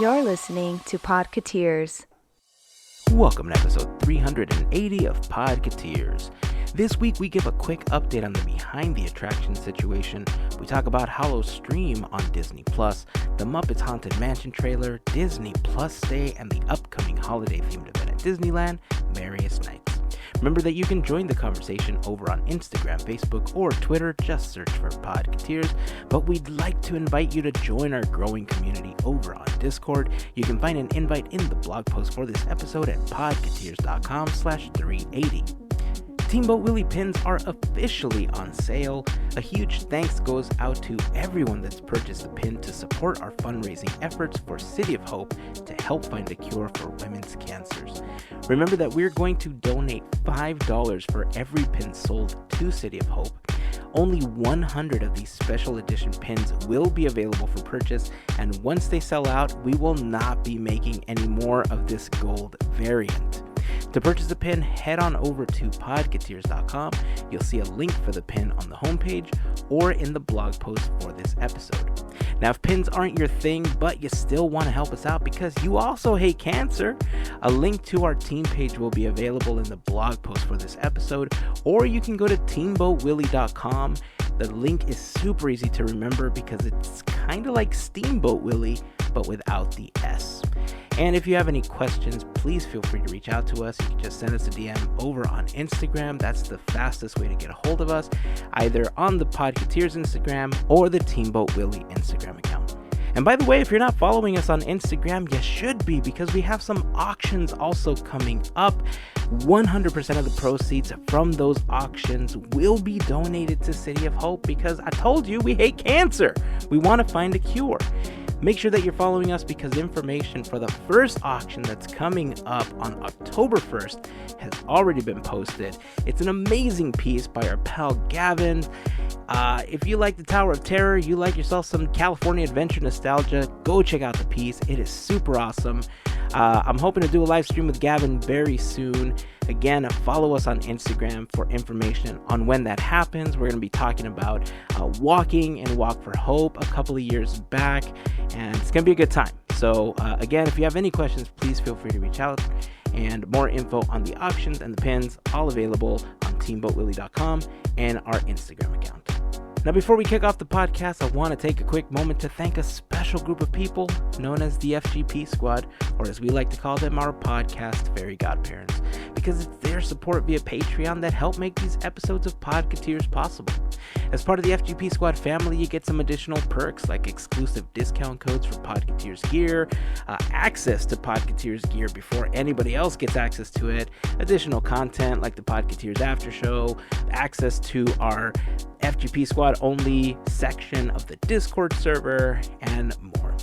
You're listening to Podketeers. Welcome to episode 380 of Podketeers. This week we give a quick update on the behind the attraction situation. We talk about Hallowstream on Disney+, the Muppets Haunted Mansion trailer, Disney Plus Day, and the upcoming holiday-themed event at Disneyland, Merriest Nights. Remember that you can join the conversation over on Instagram, Facebook, or Twitter. Just search for Podketeers. But we'd like to invite you to join our growing community over on Discord. You can find an invite in the blog post for this episode at podketeers.com/380. Steamboat Willie pins are officially on sale. A huge thanks goes out to everyone that's purchased a pin to support our fundraising efforts for City of Hope to help find a cure for women's cancers. Remember that we're going to donate $5 for every pin sold to City of Hope. Only 100 of these special edition pins will be available for purchase, and once they sell out, we will not be making any more of this gold variant. To purchase a pin, head on over to podketeers.com. You'll see a link for the pin on the homepage or in the blog post for this episode. Now, if pins aren't your thing, but you still want to help us out because you also hate cancer, a link to our team page will be available in the blog post for this episode, or you can go to teamboatwillie.com. The link is super easy to remember because it's kind of like Steamboat Willie, but without the S. And if you have any questions, please feel free to reach out to us. You can just send us a DM over on Instagram. That's the fastest way to get a hold of us, either on the Podketeers Instagram or the Teamboat Willie Instagram account. And by the way, if you're not following us on Instagram, you should be, because we have some auctions also coming up. 100% of the proceeds from those auctions will be donated to City of Hope because I told you we hate cancer. We want to find a cure. Make sure that you're following us because information for the first auction that's coming up on October 1st has already been posted. It's an amazing piece by our pal Gavin. If you like the Tower of Terror, you like yourself some California Adventure nostalgia, go check out the piece. It is super awesome. I'm hoping to do a live stream with Gavin very soon. Again, follow us on Instagram for information on when that happens. We're going to be talking about walking and Walk for Hope a couple of years back, and it's going to be a good time. So again, if you have any questions, please feel free to reach out. And more info on the auctions and the pins, all available on teamboatwillie.com and our Instagram account. Now, before we kick off the podcast, I want to take a quick moment to thank a special group of people known as the FGP Squad, or as we like to call them, our podcast Fairy Godparents, because it's their support via Patreon that help make these episodes of Podketeers possible. As part of the FGP Squad family, you get some additional perks like exclusive discount codes for Podketeers gear, access to Podketeers gear before anybody else gets access to it, additional content like the Podketeers after show, access to our FGP Squad only section of the Discord server, and more.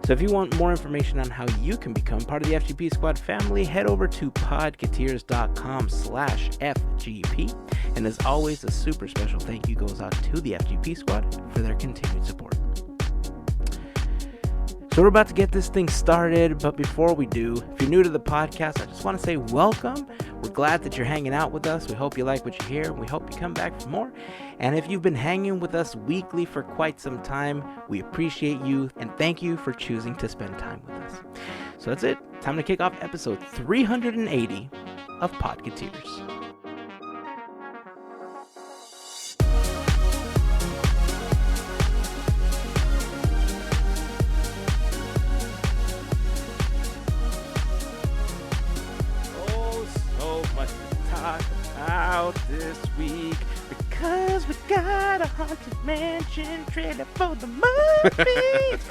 So if you want more information on how you can become part of the FGP Squad family, head over to podketeers.com/FGP. And as always, a super special thank you goes out to the FGP Squad for their continued support. So we're about to get this thing started, but before we do, if you're new to the podcast, I just want to say welcome. We're glad that you're hanging out with us. We hope you like what you hear, and we hope you come back for more. And if you've been hanging with us weekly for quite some time, we appreciate you, and thank you for choosing to spend time with us. So that's it. Time to kick off episode 380 of Podketeers. Out this week because we got a haunted mansion trailer for the Muppets.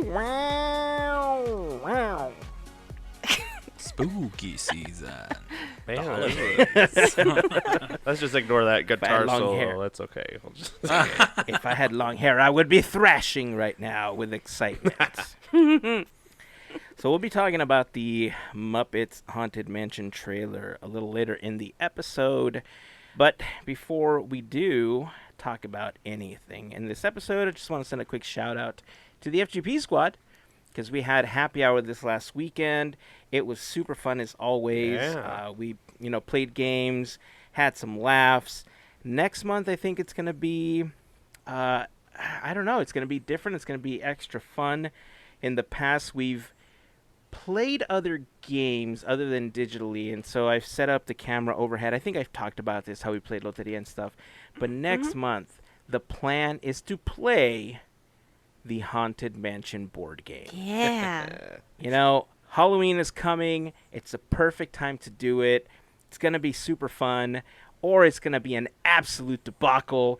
Wow. Spooky season. Let's just ignore that guitar solo. Hair. That's okay. We'll just... If I had long hair, I would be thrashing right now with excitement. So we'll be talking about the Muppets Haunted Mansion trailer a little later in the episode. But before we do talk about anything in this episode, I just want to send a quick shout out to the FGP Squad because we had happy hour this last weekend. It was super fun as always. Yeah. We played games, had some laughs. Next month, I think it's going to be I don't know. It's going to be different. It's going to be extra fun. In the past, we've played other games other than digitally, and so I've set up the camera overhead. I think I've talked about this, how we played Loteria and stuff. But next month, the plan is to play the Haunted Mansion board game. Yeah. You know, Halloween is coming. It's a perfect time to do it. It's going to be super fun, or it's going to be an absolute debacle.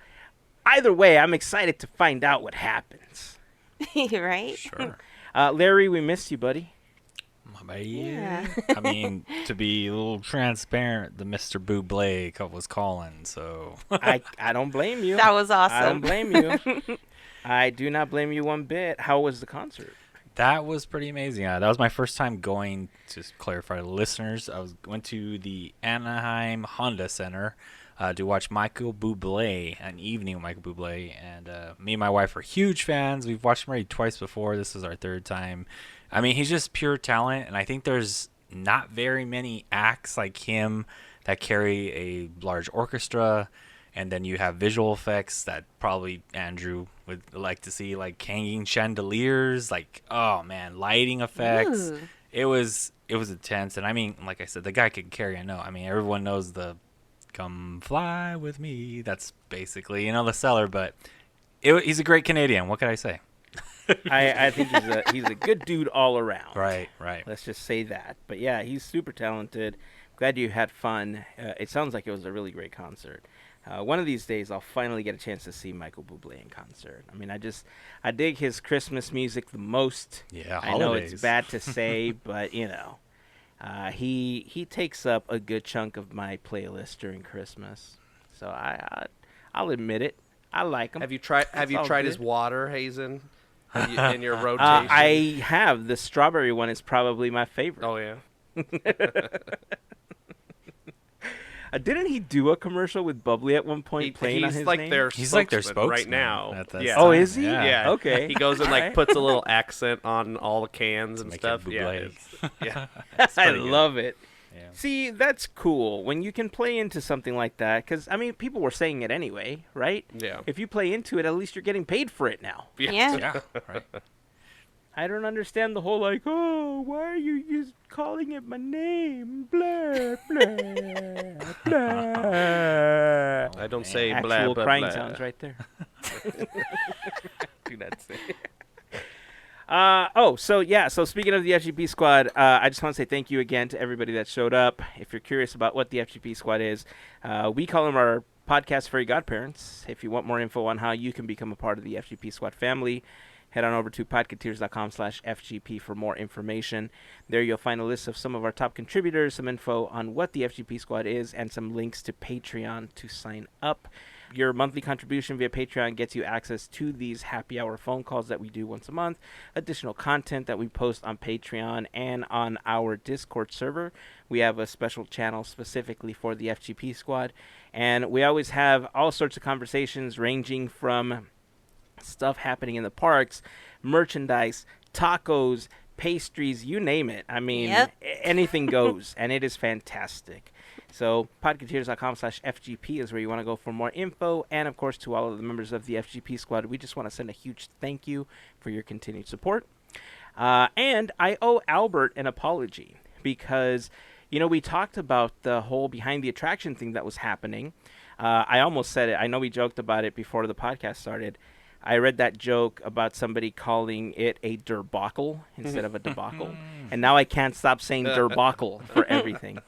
Either way, I'm excited to find out what happens. Right? Sure. Larry, we missed you, buddy. Yeah. I mean, to be a little transparent, the Mr. Bublé was calling, so. I don't blame you. That was awesome. I don't blame you. I do not blame you one bit. How was the concert? That was pretty amazing. That was my first time going, to clarify to the listeners. Went to the Anaheim Honda Center to watch Michael Bublé, an evening with Michael Bublé. And me and my wife are huge fans. We've watched him already twice before. This is our third time. I mean, he's just pure talent. And I think there's not very many acts like him that carry a large orchestra. And then you have visual effects that probably Andrew would like to see, like hanging chandeliers, like, oh man, lighting effects. Ooh. It was intense. And I mean, like I said, the guy could carry a note. I mean, everyone knows the "Come Fly With Me." That's basically, the seller. But he's a great Canadian. What could I say? I think he's a good dude all around. Right. Let's just say that. But yeah, he's super talented. Glad you had fun. It sounds like it was a really great concert. One of these days, I'll finally get a chance to see Michael Bublé in concert. I mean, I dig his Christmas music the most. Yeah, I know holidays. it's bad to say, but he takes up a good chunk of my playlist during Christmas. So I'll admit it. I like him. Have you tried good. his water, Heyzen? In your rotation? I have. The strawberry one is probably my favorite. Oh yeah. Didn't he do a commercial with Bubbly at one point playing on his like name? He's like their spokesman right spokesman now. at that Yeah. Oh, time. is he? Yeah. Okay. He goes and Alright. puts a little accent on all the cans and Make it stuff. Yeah, Bublé. yeah. I pretty good. love it. Yeah. See, that's cool when you can play into something like that. Because, I mean, people were saying it anyway, right? Yeah. If you play into it, at least you're getting paid for it now. Yeah. Yeah, right. I don't understand the whole, like, oh, why are you just calling it my name? Blah, blah, blah. I don't say Actual blah blah crying blah. sounds right there. Do not say. So speaking of the FGP Squad, I just want to say thank you again to everybody that showed up. If you're curious about what the FGP Squad is, we call them our podcast Fairy Godparents. If you want more info on how you can become a part of the FGP Squad family, head on over to podketeers.com/FGP for more information. There you'll find a list of some of our top contributors, some info on what the FGP Squad is, and some links to Patreon to sign up. Your monthly contribution via Patreon gets you access to these happy hour phone calls that we do once a month, additional content that we post on Patreon and on our Discord server. We have a special channel specifically for the FGP Squad, and we always have all sorts of conversations ranging from stuff happening in the parks, merchandise, tacos, pastries, you name it. I mean, Yep. anything goes, and it is fantastic. So podketeers.com/FGP is where you want to go for more info. And, of course, to all of the members of the FGP Squad, we just want to send a huge thank you for your continued support. And I owe Albert an apology because, we talked about the whole behind the attraction thing that was happening. I almost said it. I know we joked about it before the podcast started. I read that joke about somebody calling it a debacle instead of a debacle. And now I can't stop saying debacle for everything.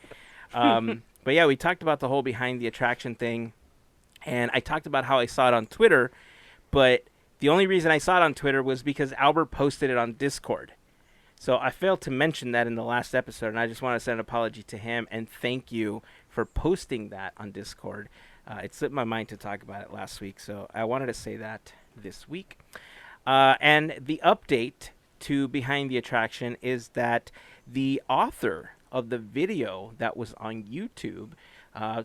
But yeah, we talked about the whole behind the attraction thing. And I talked about how I saw it on Twitter. But the only reason I saw it on Twitter was because Albert posted it on Discord. So I failed to mention that in the last episode. And I just want to send an apology to him and thank you for posting that on Discord. It slipped my mind to talk about it last week. So I wanted to say that this week. And the update to Behind the Attraction is that the author of the video that was on YouTube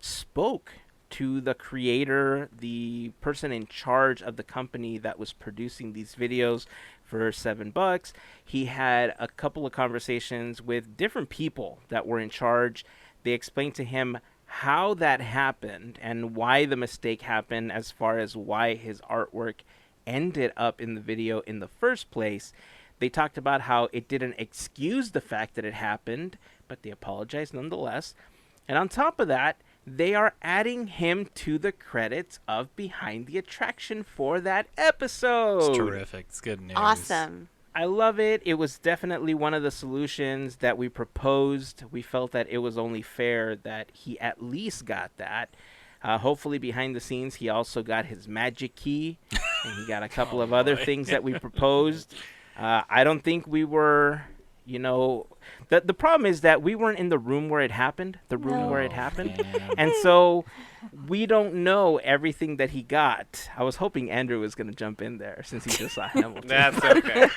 spoke to the creator, the person in charge of the company that was producing these videos for $7. He had a couple of conversations with different people that were in charge. They explained to him how that happened and why the mistake happened as far as why his artwork ended up in the video in the first place. They talked about how it didn't excuse the fact that it happened, but they apologized nonetheless. And on top of that, they are adding him to the credits of Behind the Attraction for that episode. It's terrific. It's good news. Awesome. I love it. It was definitely one of the solutions that we proposed. We felt that it was only fair that he at least got that. Hopefully behind the scenes, he also got his magic key, and he got a couple of other things that we proposed. I don't think we were, the problem is that we weren't in the room where it happened, Man. and so we don't know everything that he got. I was hoping Andrew was going to jump in there since he just saw Hamilton. That's okay.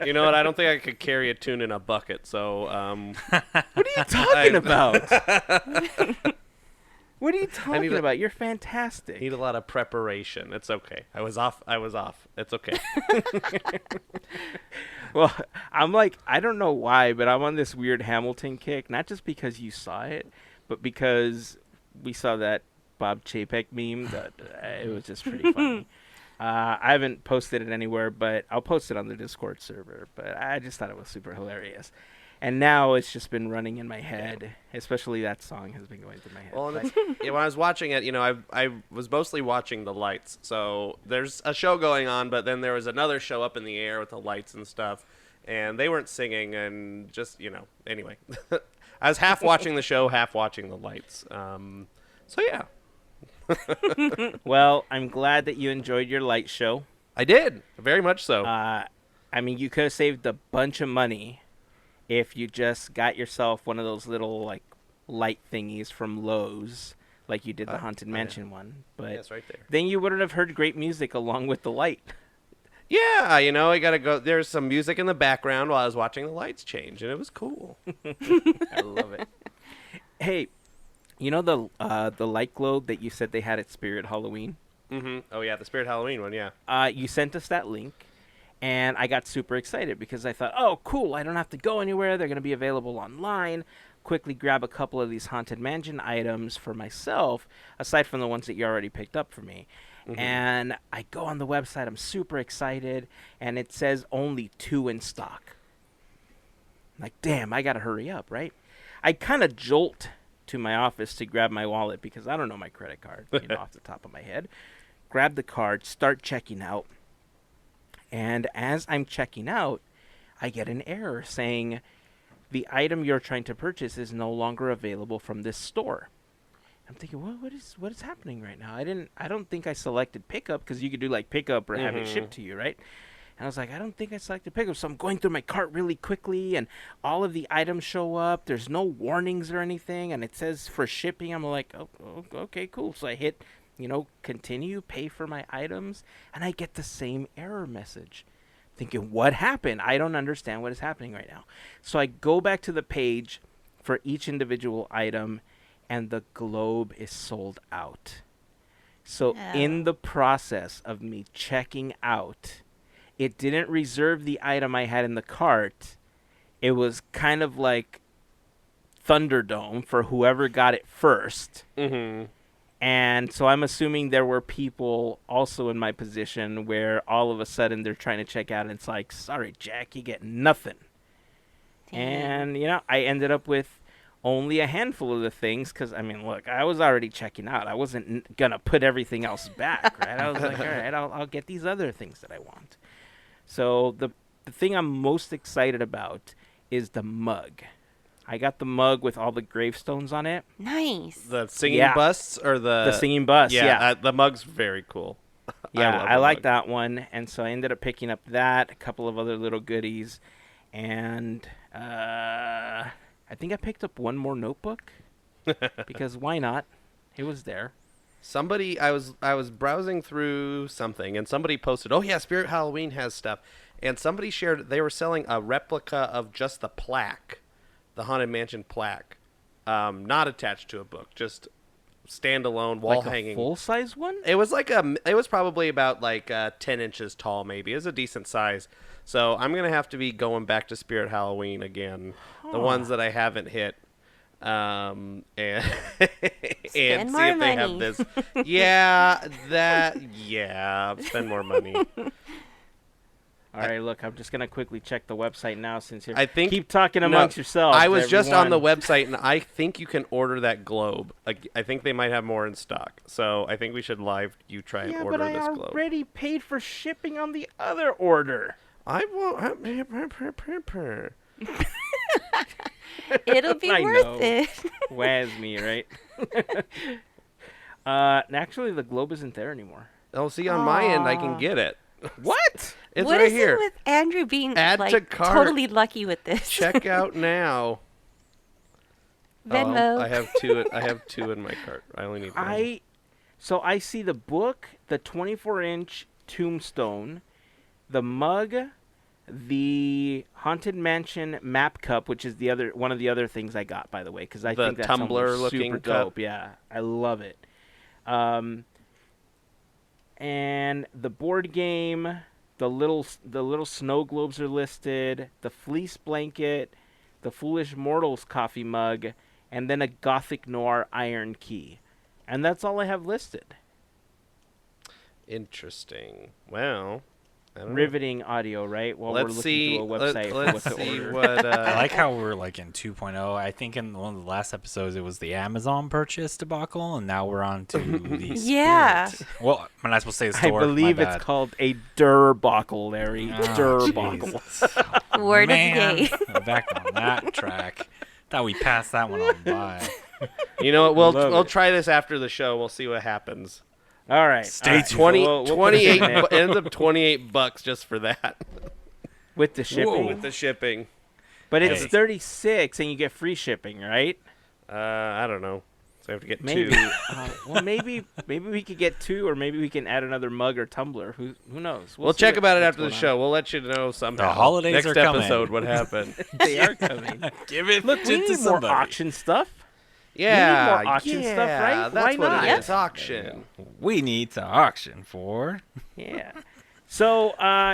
You know what? I don't think I could carry a tune in a bucket. So, What are you talking about? What are you talking about? You're fantastic. need a lot of preparation. It's okay. I was off. It's okay. Well, I'm like, I don't know why, but I'm on this weird Hamilton kick. Not just because you saw it, but because we saw that Bob Chapek meme. That it was just pretty funny. I haven't posted it anywhere, but I'll post it on the Discord server. But I just thought it was super hilarious. And now it's just been running in my head. Especially that song has been going through my head. Well, and But- it's, when I was watching it, I was mostly watching the lights. So there's a show going on, but then there was another show up in the air with the lights and stuff, and they weren't singing, and just anyway, I was half watching the show, half watching the lights. So yeah, well, I'm glad that you enjoyed your light show. I did very much so. I mean, you could have saved a bunch of money if you just got yourself one of those little like light thingies from Lowe's, like you did the Haunted Mansion one. But Yeah, it's right there. then you wouldn't have heard great music along with the light. Yeah, I gotta go. There's some music in the background while I was watching the lights change, and it was cool. I love it. Hey, you know the light globe that you said they had at Spirit Halloween? Mm-hmm. Oh yeah, the Spirit Halloween one. Yeah. You sent us that link, and I got super excited because I thought, oh, cool, I don't have to go anywhere. They're going to be available online. Quickly grab a couple of these Haunted Mansion items for myself, aside from the ones that you already picked up for me. Mm-hmm. And I go on the website. I'm super excited, and it says only 2 in stock. I'm like, damn, I got to hurry up, right? I kind of jolt to my office to grab my wallet because I don't know my credit card, off the top of my head. Grab the card, start checking out. And as I'm checking out, I get an error saying the item you're trying to purchase is no longer available from this store. I'm thinking, what is happening right now? I don't think I selected pickup because you could do like pickup or have it shipped to you, right? And I was like, I don't think I selected pickup. So I'm going through my cart really quickly, and all of the items show up. There's no warnings or anything, and it says for shipping. I'm like, oh, okay, cool. So I hit, continue, pay for my items, and I get the same error message. Thinking, what happened? I don't understand what is happening right now. So I go back to the page for each individual item, and the globe is sold out. So in the process of me checking out, it didn't reserve the item I had in the cart. It was kind of like Thunderdome for whoever got it first. Mm-hmm. And so I'm assuming there were people also in my position where all of a sudden they're trying to check out, and it's like, sorry, Jack, you get nothing. And, I ended up with only a handful of the things because, look, I was already checking out. I wasn't going to put everything else back, right? I was like, all right, I'll get these other things that I want. So the thing I'm most excited about is the mug. I got the mug with all the gravestones on it. Nice. The singing Yeah. busts or The singing bus, yeah. the mug's very cool. Yeah, love I the like mug. that one. And so I ended up picking up that, a couple of other little goodies. And I think I picked up one more notebook because why not? It was there. Somebody, I was browsing through something, and somebody posted, "Oh yeah, Spirit Halloween has stuff," and somebody shared they were selling a replica of just the plaque, the Haunted Mansion plaque, not attached to a book, just standalone wall Like hanging. a full-size one? It was it was probably about 10 inches tall, maybe. It was a decent size. So I'm gonna have to be going back to Spirit Halloween again, the ones that I haven't hit. and and see Spend if more they have money. this. Spend more money. All right, look, I'm just gonna quickly check the website now since you I think keep talking amongst yourselves. I was just on the everyone. website, and I think you can order that globe. I think they might have more in stock. So I think we should try and Yeah, order but I this globe. already paid for shipping on the other order. I won't. It'll be I worth know. it. Waz me, right? Actually, the globe isn't there anymore. Oh, see, on my end, I can Aw. get it. What? It's What right is here. it with Andrew being Add to like cart. totally lucky with this? Check out now. Venmo. I have two. I have two in my cart. I only need one. So I see the book, the 24-inch tombstone, the mug, the Haunted Mansion map cup, which is one of the other things I got, by the way, because I The think that tumbler-looking super cup. dope. Yeah, I love it. And the board game, the little snow globes are listed, the fleece blanket, the Foolish Mortals coffee mug, and then a Gothic Noir iron key. And that's all I have listed. Interesting. Well, I don't know. Riveting audio, right? While we're Let's looking see. through a website for Let's what to see order. what. I like how we're like in 2.0. I think in one of the last episodes it was the Amazon purchase debacle, and now we're on to the Yeah. Spirit. Well, I'm not supposed to say the I store. believe my it's bad. called a Durbuckle, Larry. Oh, Durbuckle. Jesus. Word of the Man, day. we're back on that track. Thought we passed that one on by. You know what? Love We'll it. try this after the show. We'll see what happens. All right. Stay all right. tuned. 20, We'll put 28 this in it ends up $28 just for that. with the shipping. With the shipping. But it's Hey. 36 and you get free shipping, right? I don't know. So I have to get Maybe. two. Well, maybe we could get two, or maybe we can add another mug or tumbler. Who knows? We'll see check about it what's after the going show. We'll let you know somehow. The holidays Next are coming. episode, what happened. on. They are coming. Give it Look, we to need more somebody. auction stuff. Yeah, more auction stuff, right? That's Why what not? it is. Auction. We need to auction for. Yeah. So,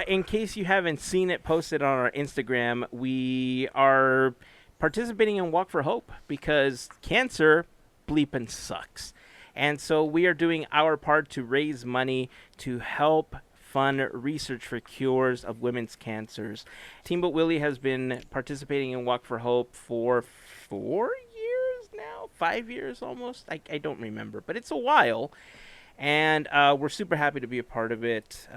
in case you haven't seen it posted on our Instagram, we are participating in Walk for Hope because cancer bleeping sucks. And so we are doing our part to raise money to help fund research for cures of women's cancers. Teamboat Willie has been participating in Walk for Hope for 4 years now, 5 years almost. I don't remember, but it's a while. And we're super happy to be a part of it.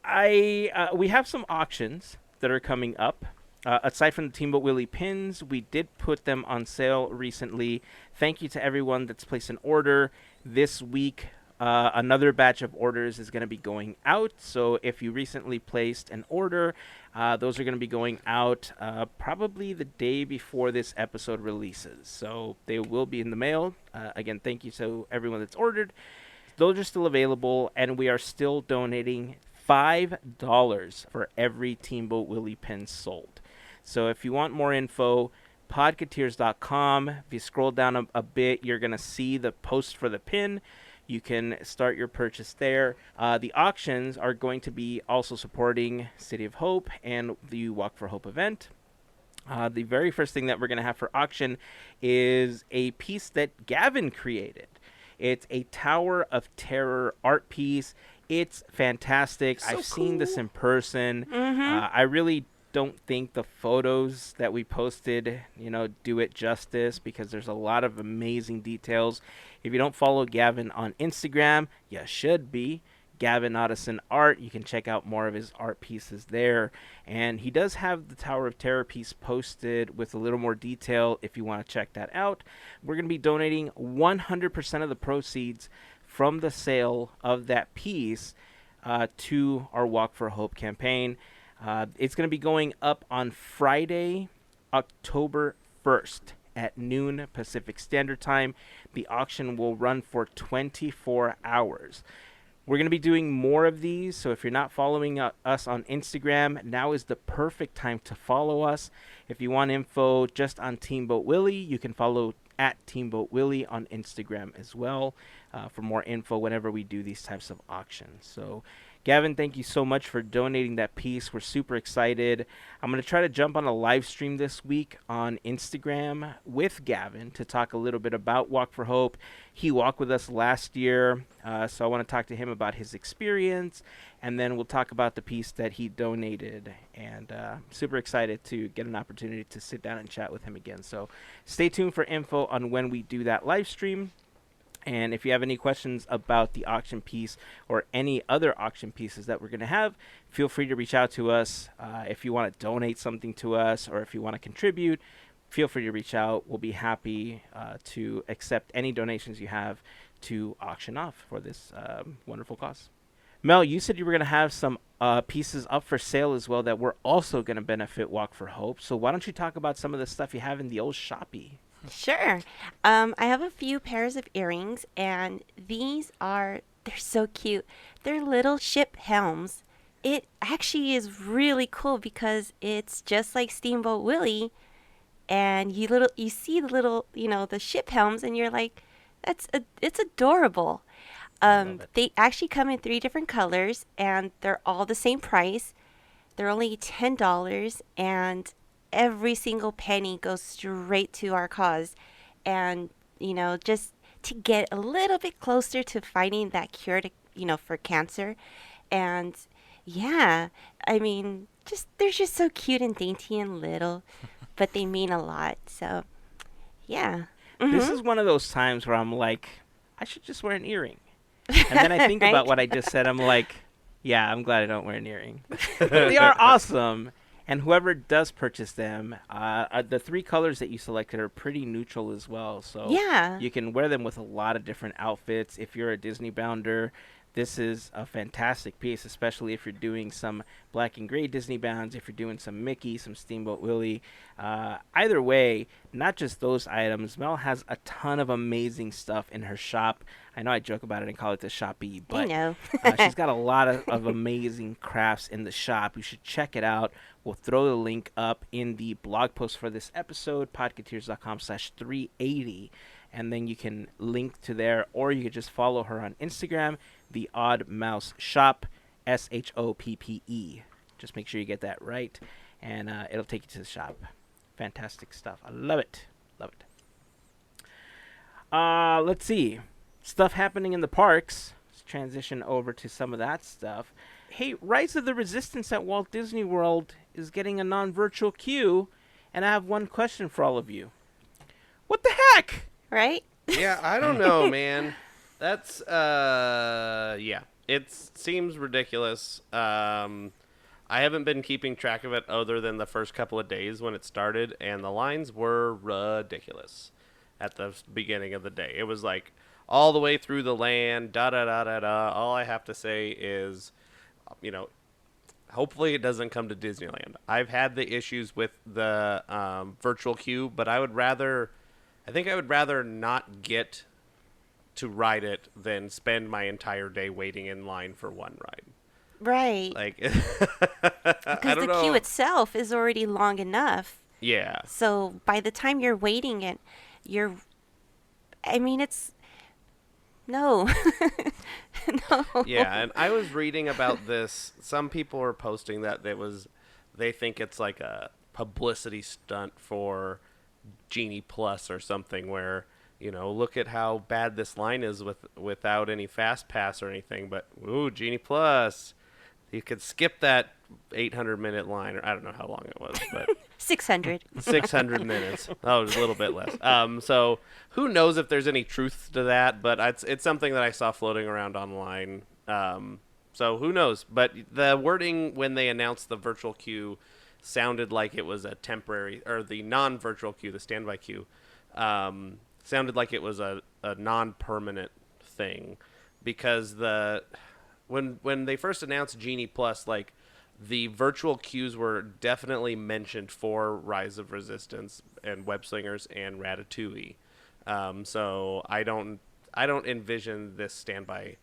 We have some auctions that are coming up. Aside from the Teamboat Willie pins, we did put them on sale recently. Thank you to everyone that's placed an order. This week, another batch of orders is going to be going out. So if you recently placed an order, those are going to be going out probably the day before this episode releases. So they will be in the mail. Again, thank you to everyone that's ordered. Those are still available, and we are still donating $5 for every Teamboat Willie pin sold. So if you want more info, podketeers.com. If you scroll down a bit, you're going to see the post for the pin. You can start your purchase there. The auctions are going to be also supporting City of Hope and the Walk for Hope event. The very first thing that we're going to have for auction is a piece that Gavin created. It's a Tower of Terror art piece. It's fantastic. I've seen this in person. I really don't think the photos that we posted, do it justice because there's a lot of amazing details. If you don't follow Gavin on Instagram, you should be. Gavin Otteson Art. You can check out more of his art pieces there. And he does have the Tower of Terror piece posted with a little more detail if you want to check that out. We're going to be donating 100% of the proceeds from the sale of that piece to our Walk for Hope campaign. It's going to be going up on Friday, October 1st at noon Pacific Standard Time. The auction will run for 24 hours. We're going to be doing more of these, so if you're not following us on Instagram, now is the perfect time to follow us. If you want info just on Teamboat Willie, you can follow at Teamboat Willie on Instagram as well. for more info whenever we do these types of auctions. So Gavin, thank you so much for donating that piece. We're super excited. I'm going to try to jump on a live stream this week on Instagram with Gavin to talk a little bit about Walk for Hope. He walked with us last year, so I want to talk to him about his experience, and then we'll talk about the piece that he donated. And super excited to get an opportunity to sit down and chat with him again. So stay tuned for info on when we do that live stream. And if you have any questions about the auction piece or any other auction pieces that we're going to have, feel free to reach out to us. If you want to donate something to us or if you want to contribute, feel free to reach out. We'll be happy to accept any donations you have to auction off for this wonderful cause. Mel, you said you were going to have some pieces up for sale as well that were also going to benefit Walk for Hope. So why don't you talk about some of the stuff you have in the old shoppy? Sure. I have a few pairs of earrings, and they're so cute. They're little ship helms. It actually is really cool because it's just like Steamboat Willie, and you see the little, the ship helms, and you're like, it's adorable. They actually come in 3 different colors, and they're all the same price. They're only $10, and every single penny goes straight to our cause. And, just to get a little bit closer to finding that cure to, for cancer. And yeah, I mean, they're just so cute and dainty and little, but they mean a lot. So yeah. Mm-hmm. This is one of those times where I'm like, I should just wear an earring. And then I think right? about what I just said. I'm like, yeah, I'm glad I don't wear an earring. They are awesome. And whoever does purchase them, the 3 colors that you selected are pretty neutral as well. So yeah, you can wear them with a lot of different outfits. If you're a Disney bounder, this is a fantastic piece, especially if you're doing some black and gray Disney bounds, if you're doing some Mickey, some Steamboat Willie. Either way, not just those items. Mel has a ton of amazing stuff in her shop. I know I joke about it and call it the shoppy, but I know. she's got a lot of amazing crafts in the shop. You should check it out. We'll throw the link up in the blog post for this episode, podketeers.com/380. And then you can link to there, or you could just follow her on Instagram, the Odd Mouse Shop, SHOPPE. Just make sure you get that right, and it'll take you to the shop. Fantastic stuff. I love it. Love it. Let's see. Stuff happening in the parks. Let's transition over to some of that stuff. Hey, Rise of the Resistance at Walt Disney World is getting a non-virtual queue, and I have one question for all of you. What the heck? Right? Yeah, I don't know, man. That's yeah. It seems ridiculous. I haven't been keeping track of it other than the first couple of days when it started, and the lines were ridiculous at the beginning of the day. It was like all the way through the land, da-da-da-da-da. All I have to say is, hopefully it doesn't come to Disneyland. I've had the issues with the virtual queue, but I think I would rather not get to ride it than spend my entire day waiting in line for one ride. Right. Like, because the queue itself is already long enough. Yeah. So by the time you're waiting it's no. No. Yeah, and I was reading about this. Some people are posting that they think it's like a publicity stunt for Genie Plus or something where, look at how bad this line is without any fast pass or anything, but ooh, Genie Plus, you could skip that 800-minute line, or I don't know how long it was, but 600 minutes. Oh, it was a little bit less. So who knows if there's any truth to that, but it's something that I saw floating around online. So who knows? But the wording when they announced the virtual queue sounded like it was a temporary, or the non-virtual queue, the standby queue, sounded like it was a non-permanent thing, because when they first announced Genie Plus, like, the virtual queues were definitely mentioned for Rise of Resistance and Web Slingers and Ratatouille. So I don't envision this standby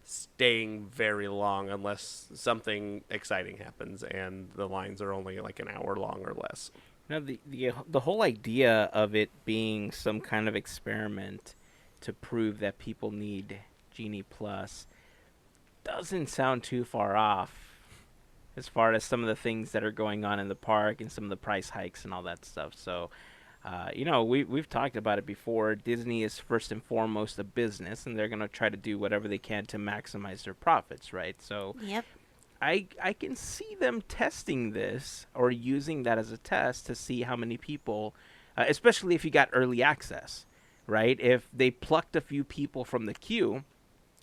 staying very long unless something exciting happens and the lines are only like an hour long or less. The whole idea of it being some kind of experiment to prove that people need Genie Plus doesn't sound too far off as far as some of the things that are going on in the park and some of the price hikes and all that stuff. So, we've talked about it before. Disney is first and foremost a business, and they're going to try to do whatever they can to maximize their profits, right? So Yep. I can see them testing this or using that as a test to see how many people, especially if you got early access, right? If they plucked a few people from the queue,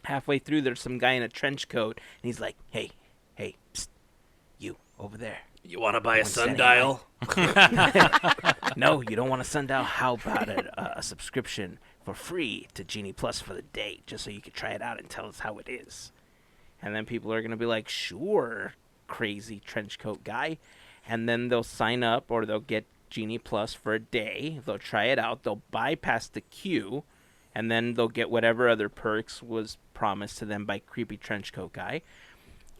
halfway through there's some guy in a trench coat, and he's like, hey, psst, you over there. You want to buy a One setting, sundial? No, you don't want a sundial. How about a subscription for free to Genie Plus for the day, just so you can try it out and tell us how it is? And then people are going to be like, sure, crazy trench coat guy. And then they'll sign up or they'll get Genie Plus for a day. They'll try it out. They'll bypass the queue. And then they'll get whatever other perks was promised to them by creepy trench coat guy.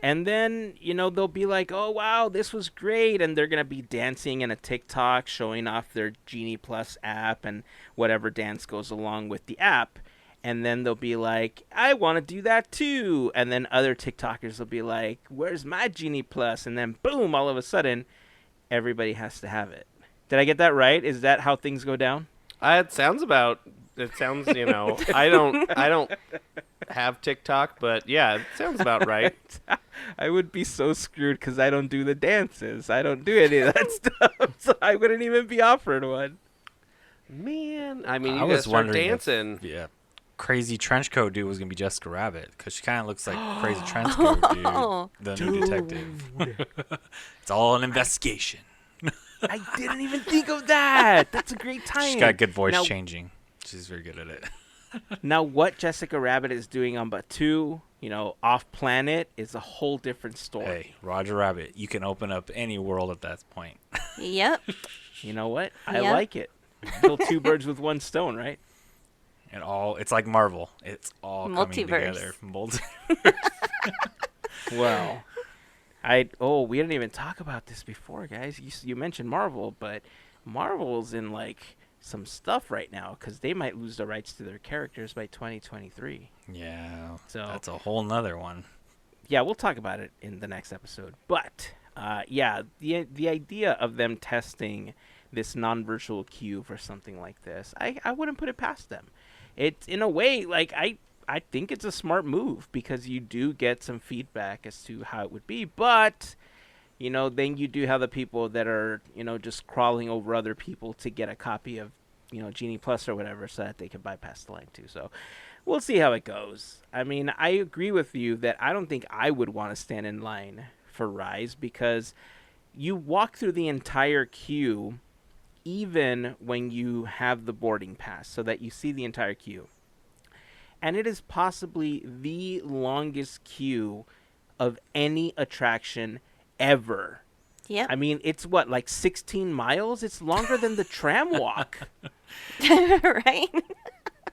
And then, they'll be like, oh, wow, this was great. And they're going to be dancing in a TikTok, showing off their Genie Plus app and whatever dance goes along with the app. And then they'll be like, I want to do that too. And then other TikTokers will be like, where's my Genie Plus? And then boom, all of a sudden, everybody has to have it. Did I get that right? Is that how things go down? It sounds, I don't have TikTok, but yeah, it sounds about right. I would be so screwed because I don't do the dances. I don't do any of that stuff. So I wouldn't even be offered one. Man, I mean, I you was guys start wondering dancing. Yeah. Crazy trench coat dude was going to be Jessica Rabbit because she kind of looks like crazy trench coat dude, the new detective. It's all an investigation. I didn't even think of that. That's a great time. She's got good voice Now- changing. She's very good at it. Now, what Jessica Rabbit is doing on Batu, off planet, is a whole different story. Hey, Roger Rabbit, you can open up any world at that point. Yep. You know what? I Yep. like it. Kill two birds with one stone, right? And it's like Marvel. It's all coming Multiverse. together. Well, we didn't even talk about this before, guys. You mentioned Marvel, but Marvel's in some stuff right now because they might lose the rights to their characters by 2023. Yeah, So that's a whole nother one. Yeah, we'll talk about it in the next episode. But the idea of them testing this non-virtual queue for something like this, I wouldn't put it past them. It's in a way I think it's a smart move because you do get some feedback as to how it would be, but then you do have the people that are, just crawling over other people to get a copy of, Genie Plus or whatever so that they can bypass the line too. So we'll see how it goes. I mean, I agree with you that I don't think I would want to stand in line for Rise because you walk through the entire queue even when you have the boarding pass so that you see the entire queue. And it is possibly the longest queue of any attraction ever. Yep. I mean, it's 16 miles? It's longer than the tram walk. Right?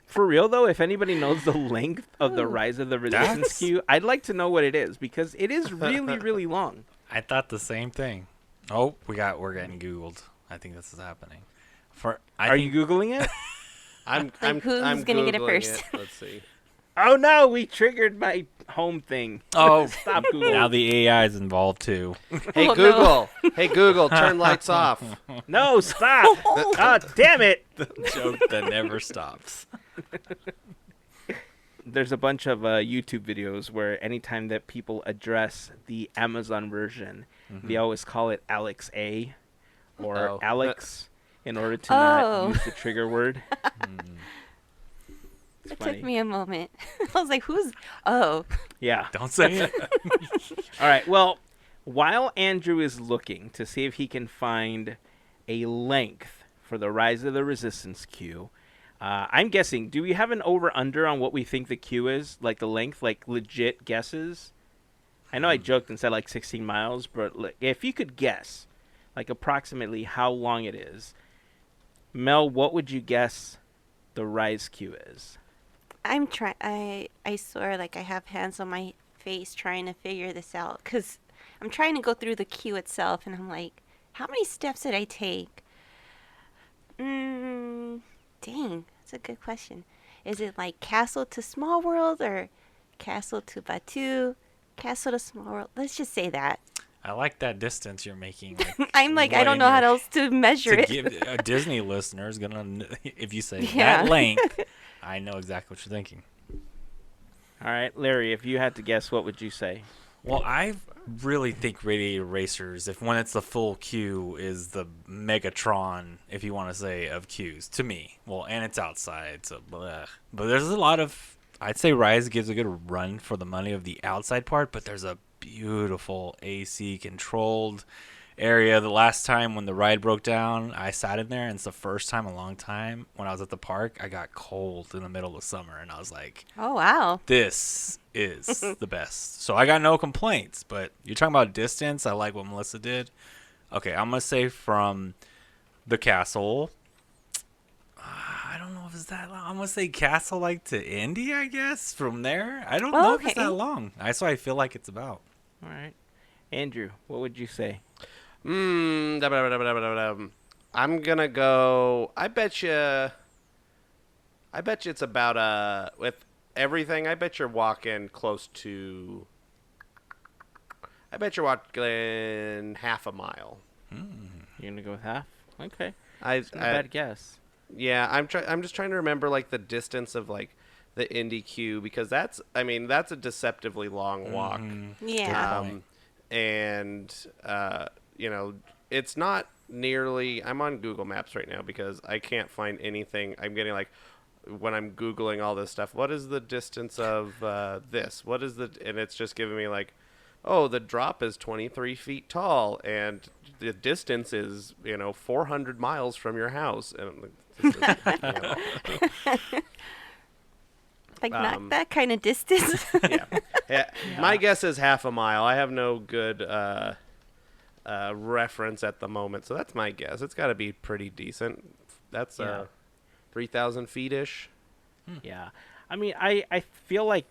For real, though, if anybody knows the length of the Rise of the Resistance queue, I'd like to know what it is because it is really, really long. I thought the same thing. Oh, we're getting Googled. I think this is happening. Are you Googling it? I'm who's gonna get it Googling first? Let's see. Oh, no, we triggered my home thing. Oh, Stop Google. now the AI is involved too. Hey Oh, Google. Hey Google, turn lights off. No, stop. Ah, damn it. The joke that never stops. There's a bunch of YouTube videos where anytime that people address the Amazon version, they always call it Alex A or Oh. Alex in order to Oh. not use the trigger word. It's It funny. took me a moment. I was like, who's... Oh. Yeah. Don't say it. All right. Well, while Andrew is looking to see if he can find a length for the Rise of the Resistance queue, I'm guessing, do we have an over-under on what we think the queue is? Like the length, like legit guesses? I know I joked and said 16 miles, but if you could guess, approximately how long it is, Mel, what would you guess the Rise queue is? I'm trying... I swear, I have hands on my face trying to figure this out. Because I'm trying to go through the queue itself, and I'm like, how many steps did I take? Dang, that's a good question. Is it like Castle to Small World or Castle to Batu? Castle to Small World. Let's just say that. I like that distance you're making. I'm like, I don't know how else to measure to it. give a Disney listener is gonna, if you say Yeah. that length, I know exactly what you're thinking. All right, Larry, if you had to guess, what would you say? Well, I really think Radiator Racers, if when it's the full queue, is the Megatron, if you want to say, of queues to me. Well, and it's outside, so bleh. But there's a lot of, I'd say Rise gives a good run for the money of the outside part, but there's a beautiful AC controlled area. The last time when the ride broke down, I sat in there, and it's the first time in a long time when I was at the park, I got cold in the middle of summer, and I was like, Oh, wow. this is the best. So I got no complaints, but you're talking about distance. I like what Melissa did. Okay, I'm going to say from the castle. I don't know if it's that long. I'm going to say castle like to Indy, I guess, from there. I don't know if it's okay. that long. That's what I feel like it's about. All right. Andrew, what would you say? I'm gonna go. I bet you it's about with everything. I bet you're walking close to. I bet you're walking half a mile. You're gonna go with half? Okay. I Not a bad guess. Yeah, I'm just trying to remember like the distance of like the Indy queue because that's a deceptively long walk. Yeah. And it's not nearly. I'm on Google Maps right now because I can't find anything. I'm getting like when I'm Googling all this stuff. What is the distance of this? What is and it's just giving me like, oh, the drop is 23 feet tall and the distance is 400 miles from your house. And I'm like, Like not that kind of distance. yeah. My guess is half a mile. I have no good reference at the moment, so that's my guess. It's got to be pretty decent. That's 3,000 feet-ish. Yeah. I mean, I feel like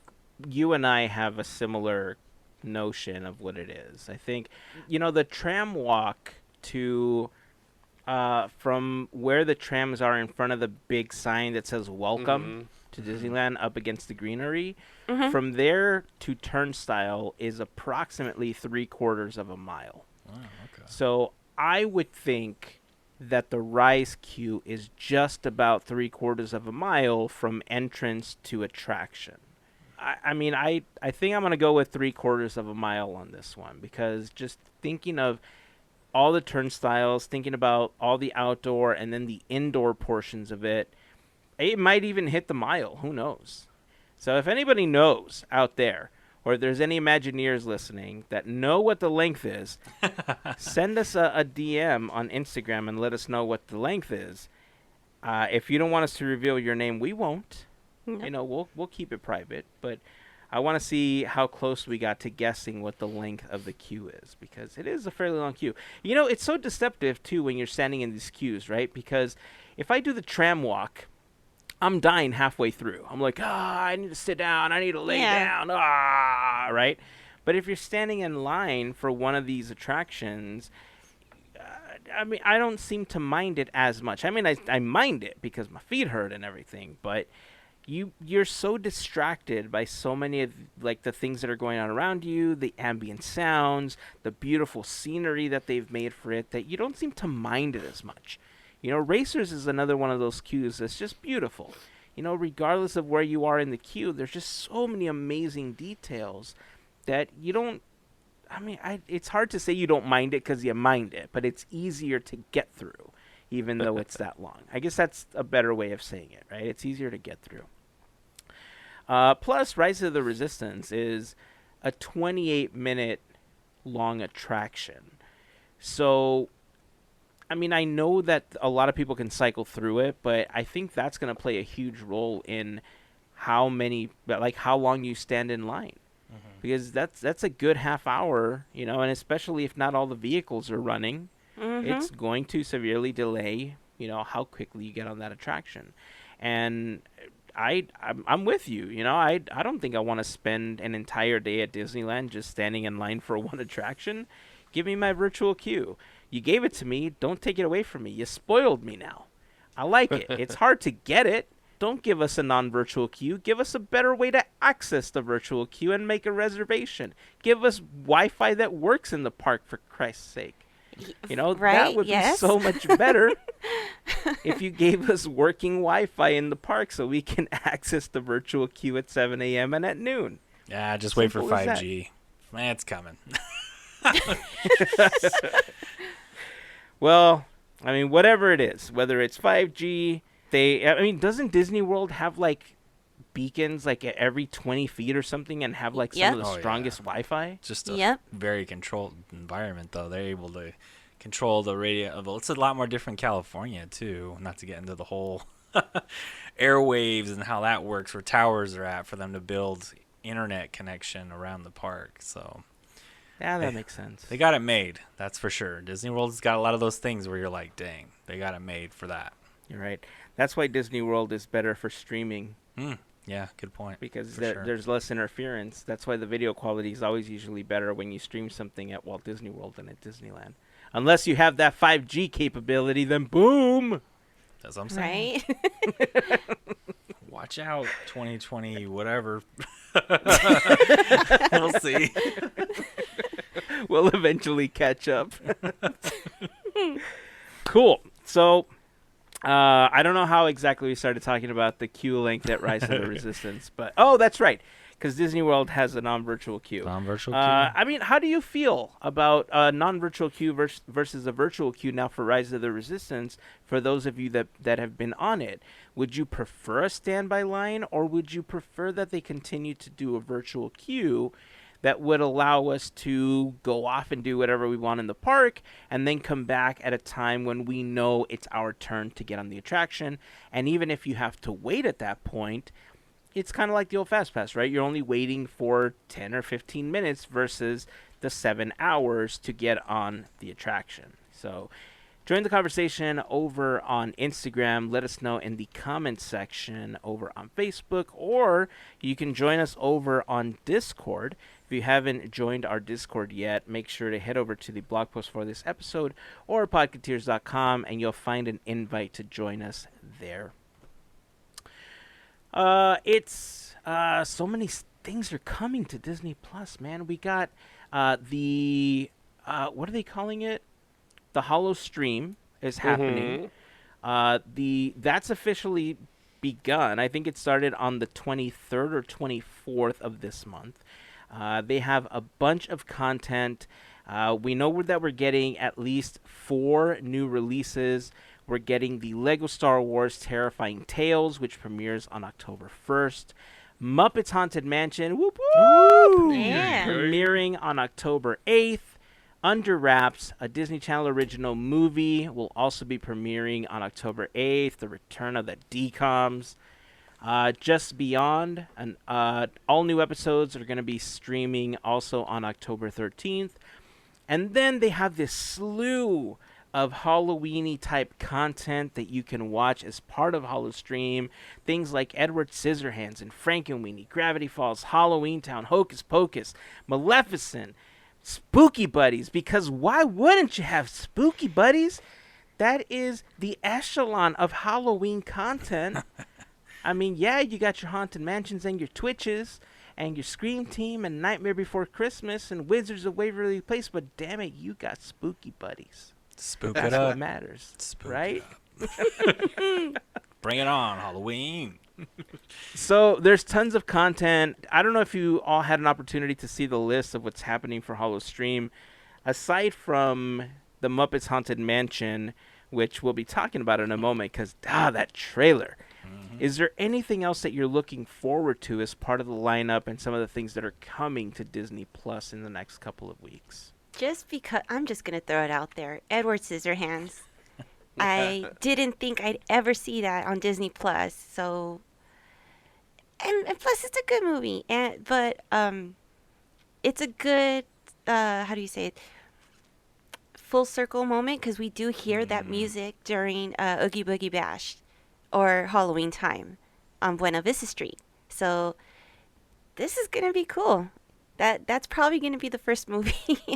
you and I have a similar notion of what it is. I think, the tram walk to from where the trams are in front of the big sign that says welcome to Disneyland up against the greenery, from there to Turnstile is approximately 3/4 of a mile. Oh, okay. So I would think that the Rise queue is just about 3/4 of a mile from entrance to attraction. I mean, I think I'm going to go with 3/4 of a mile on this one because just thinking of all the turnstiles, thinking about all the outdoor and then the indoor portions of it, it might even hit the mile. Who knows? So if anybody knows out there, or if there's any Imagineers listening that know what the length is, send us a DM on Instagram and let us know what the length is. If you don't want us to reveal your name, we won't. No. We'll keep it private. But I want to see how close we got to guessing what the length of the queue is, because it is a fairly long queue. It's so deceptive, too, when you're standing in these queues, right? Because if I do the tram walk, I'm dying halfway through. I'm like, I need to sit down. I need to lay down. Right? But if you're standing in line for one of these attractions, I don't seem to mind it as much. I mean, I mind it because my feet hurt and everything, but you're so distracted by so many of like the things that are going on around you, the ambient sounds, the beautiful scenery that they've made for it, that you don't seem to mind it as much. Racers is another one of those queues that's just beautiful. Regardless of where you are in the queue, there's just so many amazing details that you don't. I mean, it's hard to say you don't mind it because you mind it, but it's easier to get through, even though it's that long. I guess that's a better way of saying it, right? It's easier to get through. Plus, Rise of the Resistance is a 28-minute long attraction. So, I mean, I know that a lot of people can cycle through it, but I think that's going to play a huge role in how long you stand in line. Because that's a good half hour, and especially if not all the vehicles are running, it's going to severely delay, how quickly you get on that attraction. And I'm with you. I don't think I want to spend an entire day at Disneyland just standing in line for one attraction. Give me my virtual queue. You gave it to me. Don't take it away from me. You spoiled me now. I like it. It's hard to get it. don't give us a non-virtual queue. Give us a better way to access the virtual queue and make a reservation. Give us Wi-Fi that works in the park, for Christ's sake. You know, Right, that would yes. be so much better if you gave us working Wi-Fi in the park so we can access the virtual queue at 7 a.m. and at noon. Yeah, just wait for Simple as that. 5G. It's coming. Well, I mean, whatever it is, whether it's 5G, doesn't Disney World have like beacons like at every 20 feet or something and have like some Yep. of the Oh, yeah. strongest Wi-Fi? Just a Yep. very controlled environment, though. They're able to control the radio. Well, it's a lot more different in California, too. Not to get into the whole airwaves and how that works, where towers are at for them to build internet connection around the park. So Yeah, that makes sense. they got it made, that's for sure. Disney World's got a lot of those things where you're like, dang, they got it made for that. You're right. That's why Disney World is better for streaming, Yeah, good point. because For sure. there's less interference. That's why the video quality is always usually better when you stream something at Walt Disney World than at Disneyland. Unless you have that 5G capability, then boom! That's what I'm saying. Right? Watch out, 2020, whatever. We'll see. We'll eventually catch up. Cool. So, I don't know how exactly we started talking about the queue length at Rise of the Resistance, but that's right, because Disney World has a non-virtual queue. Non-virtual queue. I mean, how do you feel about a non-virtual queue versus a virtual queue now for Rise of the Resistance? For those of you that have been on it, would you prefer a standby line, or would you prefer that they continue to do a virtual queue that would allow us to go off and do whatever we want in the park and then come back at a time when we know it's our turn to get on the attraction? And even if you have to wait at that point, it's kind of like the old Fast Pass, right? You're only waiting for 10 or 15 minutes versus the 7 hours to get on the attraction. So join the conversation over on Instagram. Let us know in the comments section over on Facebook, or you can join us over on Discord. If you haven't joined our Discord yet, make sure to head over to the blog post for this episode or podketeers.com, and you'll find an invite to join us there. It's so many things are coming to Disney Plus, man. We got the what are they calling it? The Hallowstream is happening. That's officially begun. I think it started on the 23rd or 24th of this month. They have a bunch of content. We know that we're getting at least 4 new releases. We're getting the Lego Star Wars Terrifying Tales, which premieres on October 1st. Muppets Haunted Mansion, whoop whoop, Yeah. premiering on October 8th. Under Wraps, a Disney Channel original movie, will also be premiering on October 8th. The Return of the DComs. Just Beyond, and all new episodes are going to be streaming also on October 13th. And then they have this slew of Halloween-y type content that you can watch as part of Hallowstream. Things like Edward Scissorhands and Frankenweenie, Gravity Falls, Halloween Town, Hocus Pocus, Maleficent, Spooky Buddies, because why wouldn't you have Spooky Buddies? That is the echelon of Halloween content. I mean, yeah, you got your Haunted Mansions and your Twitches and your Scream Team and Nightmare Before Christmas and Wizards of Waverly Place, but damn it, you got Spooky Buddies. Spook That's it up. what matters, Spook right? it up. Bring it on, Halloween. So there's tons of content. I don't know if you all had an opportunity to see the list of what's happening for Hallowstream. Aside from the Muppets Haunted Mansion, which we'll be talking about in a moment, because that trailer. Is there anything else that you're looking forward to as part of the lineup and some of the things that are coming to Disney Plus in the next couple of weeks? Just because, I'm just going to throw it out there. Edward Scissorhands. I didn't think I'd ever see that on Disney Plus. So, and plus it's a good movie. But it's a good, how do you say it? Full circle moment, because we do hear that music during Oogie Boogie Bash or Halloween time on Buena Vista Street. So this is going to be cool. That's probably going to be the first movie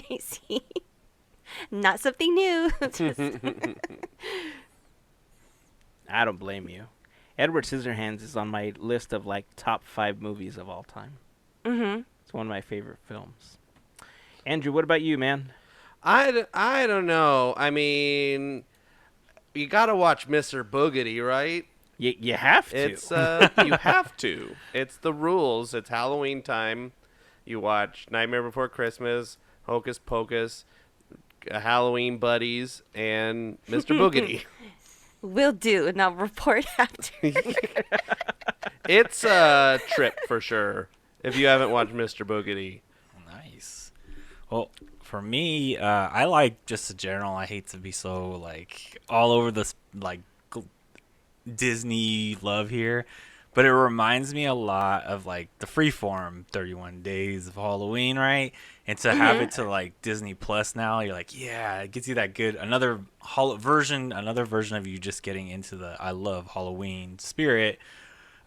I see. Not something new. I don't blame you. Edward Scissorhands is on my list of like top 5 movies of all time. Mm-hmm. It's one of my favorite films. Andrew, what about you, man? I don't know. I mean, you got to watch Mr. Boogedy, right? You have to. It's you have to. It's the rules. It's Halloween time. You watch Nightmare Before Christmas, Hocus Pocus, Halloween Buddies, and Mr. Boogedy. Will do, and I'll report after. It's a trip for sure if you haven't watched Mr. Boogedy. Nice. Well, for me, I like just in general. I hate to be so like all over this like Disney love here, but it reminds me a lot of like the Freeform 31 Days of Halloween, right? And to have it to like Disney Plus now, you're like, yeah, it gives you that good another version of you just getting into the I love Halloween spirit.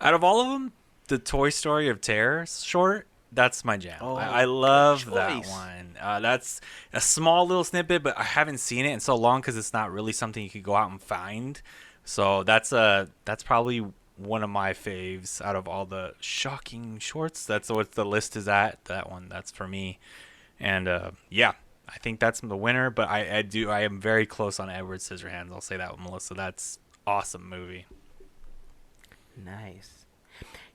Out of all of them, the Toy Story of Terror short, that's my jam. Oh, I love good that choice. one. That's a small little snippet, but I haven't seen it in so long because it's not really something you could go out and find. So that's probably one of my faves out of all the shocking shorts. That's what the list is at. That one, that's for me. And yeah, I think that's the winner. But I am very close on Edward Scissorhands. I'll say that one, Melissa. That's awesome movie. Nice.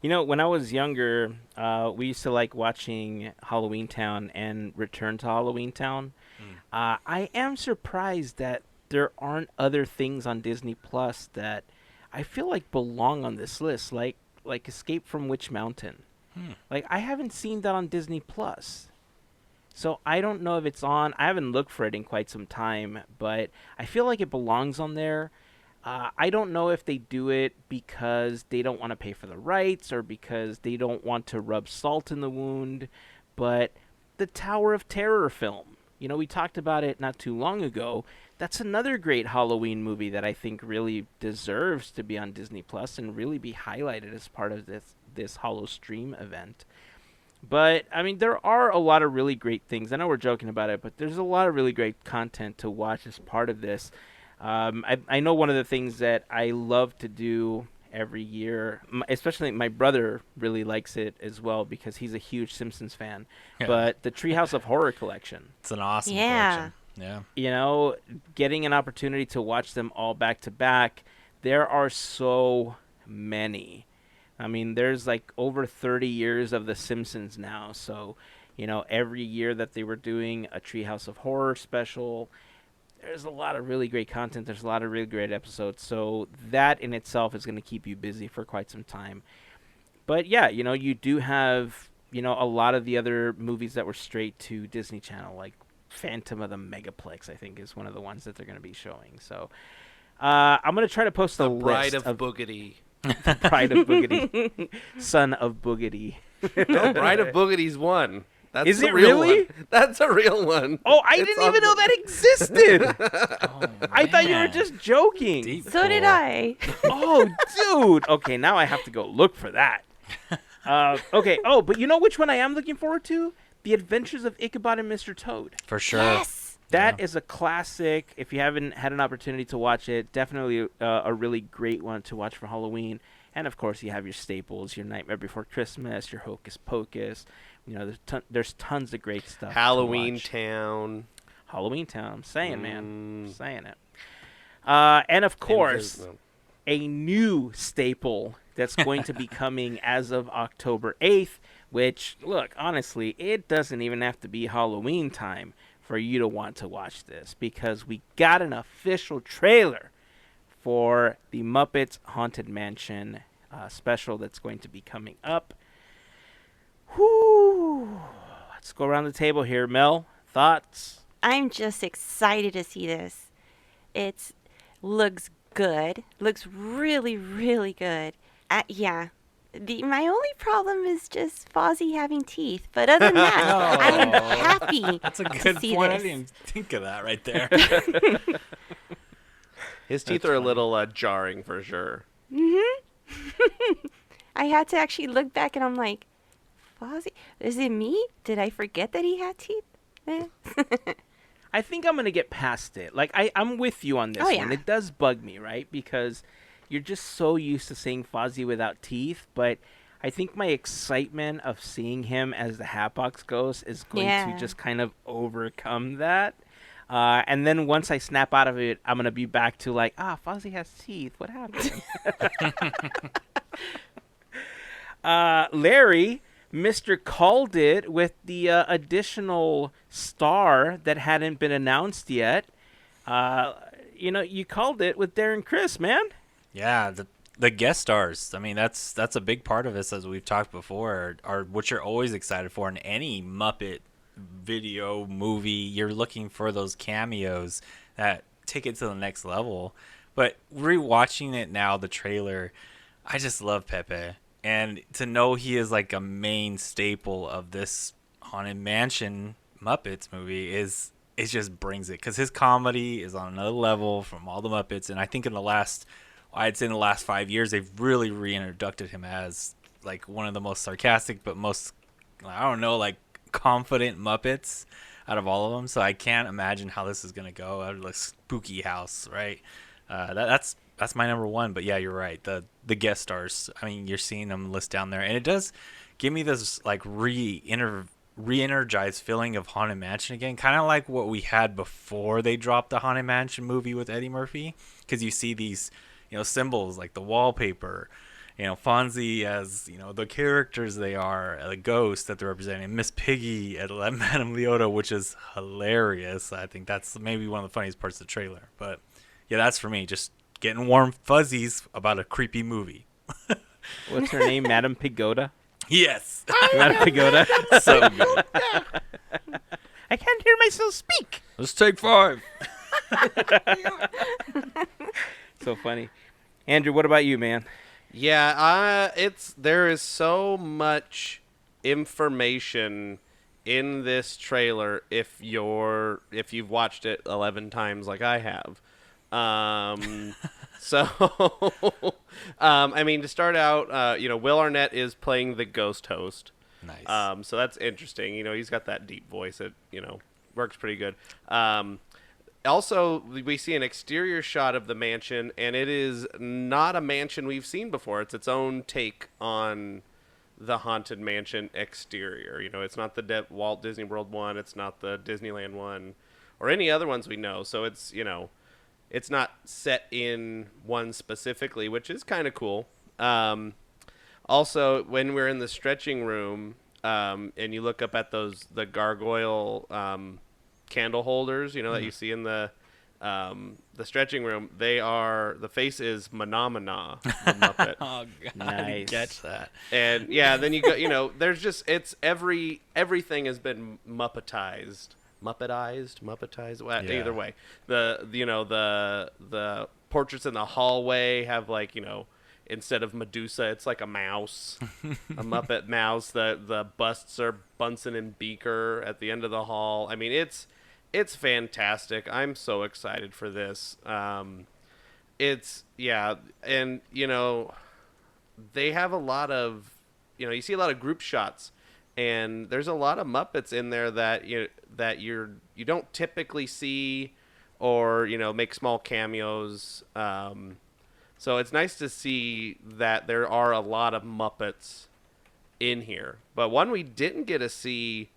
You know, when I was younger, we used to like watching Halloween Town and Return to Halloween Town. I am surprised that there aren't other things on Disney Plus that I feel like belong on this list, like Escape from Witch Mountain. Like, I haven't seen that on Disney Plus. So I don't know if it's on. I haven't looked for it in quite some time, but I feel like it belongs on there. I don't know if they do it because they don't want to pay for the rights or because they don't want to rub salt in the wound, but the Tower of Terror film, you know, we talked about it not too long ago. That's another great Halloween movie that I think really deserves to be on Disney Plus and really be highlighted as part of this Hallowstream event. But, I mean, there are a lot of really great things. I know we're joking about it, but there's a lot of really great content to watch as part of this. I know one of the things that I love to do every year, especially my brother really likes it as well because he's a huge Simpsons fan, but the Treehouse of Horror collection. It's an awesome Yeah. collection. Yeah. You know, getting an opportunity to watch them all back to back, there are so many. I mean, there's like over 30 years of The Simpsons now, so, you know, every year that they were doing a Treehouse of Horror special, there's a lot of really great content. There's a lot of really great episodes. So that in itself is going to keep you busy for quite some time. But yeah, you know, you do have, you know, a lot of the other movies that were straight to Disney Channel, like Phantom of the Megaplex, I think is one of the ones that they're going to be showing. So I'm going to try to post The a Bride list of Boogedy. The Bride of Boogedy. Son of Boogedy. No, Bride of Boogeddy's one. That's Is the it real really? one. That's a real one. Oh, I It's didn't on even know the- that existed. Oh, I thought you were man. just joking. Deep So did core. I. Oh, dude. Okay, now I have to go look for that. Okay. Oh, but you know which one I am looking forward to? The Adventures of Ichabod and Mr. Toad. For sure. Yes. That is a classic. If you haven't had an opportunity to watch it, definitely a really great one to watch for Halloween. And, of course, you have your staples, your Nightmare Before Christmas, your Hocus Pocus. You know, there's tons of great stuff. to Halloween watch. Town. Halloween Town. I'm saying, man. I'm saying it. And, of course, a new staple that's going to be coming as of October 8th, which, look, honestly, it doesn't even have to be Halloween time for you to want to watch this because we got an official trailer for the Muppets Haunted Mansion special that's going to be coming up. Whoo! Let's go around the table here. Mel, thoughts? I'm just excited to see this. It looks good. Looks really, really good. Yeah. My only problem is just Fozzie having teeth. But other than that, I'm happy That's a to good see point. I this. didn't even think of that right there. His teeth are a little jarring for sure. I had to actually look back and I'm like, Fozzie? Is it me? Did I forget that he had teeth? I think I'm going to get past it. Like, I'm with you on this Oh, one. yeah. It does bug me, right? Because, you're just so used to seeing Fozzie without teeth, but I think my excitement of seeing him as the Hatbox Ghost is going to just kind of overcome that. And then once I snap out of it, I'm going to be back to like, Fozzie has teeth. What happened? Larry, Mr. called it with the additional star that hadn't been announced yet. You called it with Darren Criss, man. Yeah, the guest stars. I mean, that's a big part of this, as we've talked before, are what you're always excited for in any Muppet video movie. You're looking for those cameos that take it to the next level. But rewatching it now, the trailer, I just love Pepe. And to know he is like a main staple of this Haunted Mansion Muppets movie it just brings it, because his comedy is on another level from all the Muppets. And I think in the last 5 years, they've really reintroduced him as like one of the most sarcastic but most, like confident Muppets out of all of them. So I can't imagine how this is going to go out of the spooky house, right? That's my number one. But yeah, you're right. The guest stars, I mean, you're seeing them list down there, and it does give me this like re-energized feeling of Haunted Mansion again, kind of like what we had before they dropped the Haunted Mansion movie with Eddie Murphy, because you see these symbols like the wallpaper, Fonzie as the characters they are, the ghost that they're representing, Miss Piggy and Madame Leota, which is hilarious. I think that's maybe one of the funniest parts of the trailer. But yeah, that's for me, just getting warm fuzzies about a creepy movie. What's her name? Madame Pigoda? Yes. Madame Pigoda. So good. I can't hear myself speak. Let's take 5. So funny. Andrew, what about you, man? Yeah, there is so much information in this trailer if you've watched it 11 times like I have. So I mean, to start out, Will Arnett is playing the ghost host. Nice. So that's interesting. He's got that deep voice that works pretty good. Also, we see an exterior shot of the mansion, and it is not a mansion we've seen before. It's its own take on the Haunted Mansion exterior. It's not the Walt Disney World one. It's not the Disneyland one, or any other ones we know. So it's, it's not set in one specifically, which is kind of cool. Also, when we're in the stretching room, and you look up at the gargoyle candle holders, that you see in the stretching room, the face is Phenomena, the Muppet. Oh God, nice. I didn't catch that. And yeah, then you go, there's just, everything has been Muppetized. Well, Yeah. Either way, the portraits in the hallway have like, instead of Medusa, it's like a mouse, a Muppet mouse. The busts are Bunsen and Beaker at the end of the hall. I mean, it's fantastic. I'm so excited for this. And they have a lot of, you see a lot of group shots, and there's a lot of Muppets in there that you don't typically see, or make small cameos. So it's nice to see that there are a lot of Muppets in here. But one we didn't get to see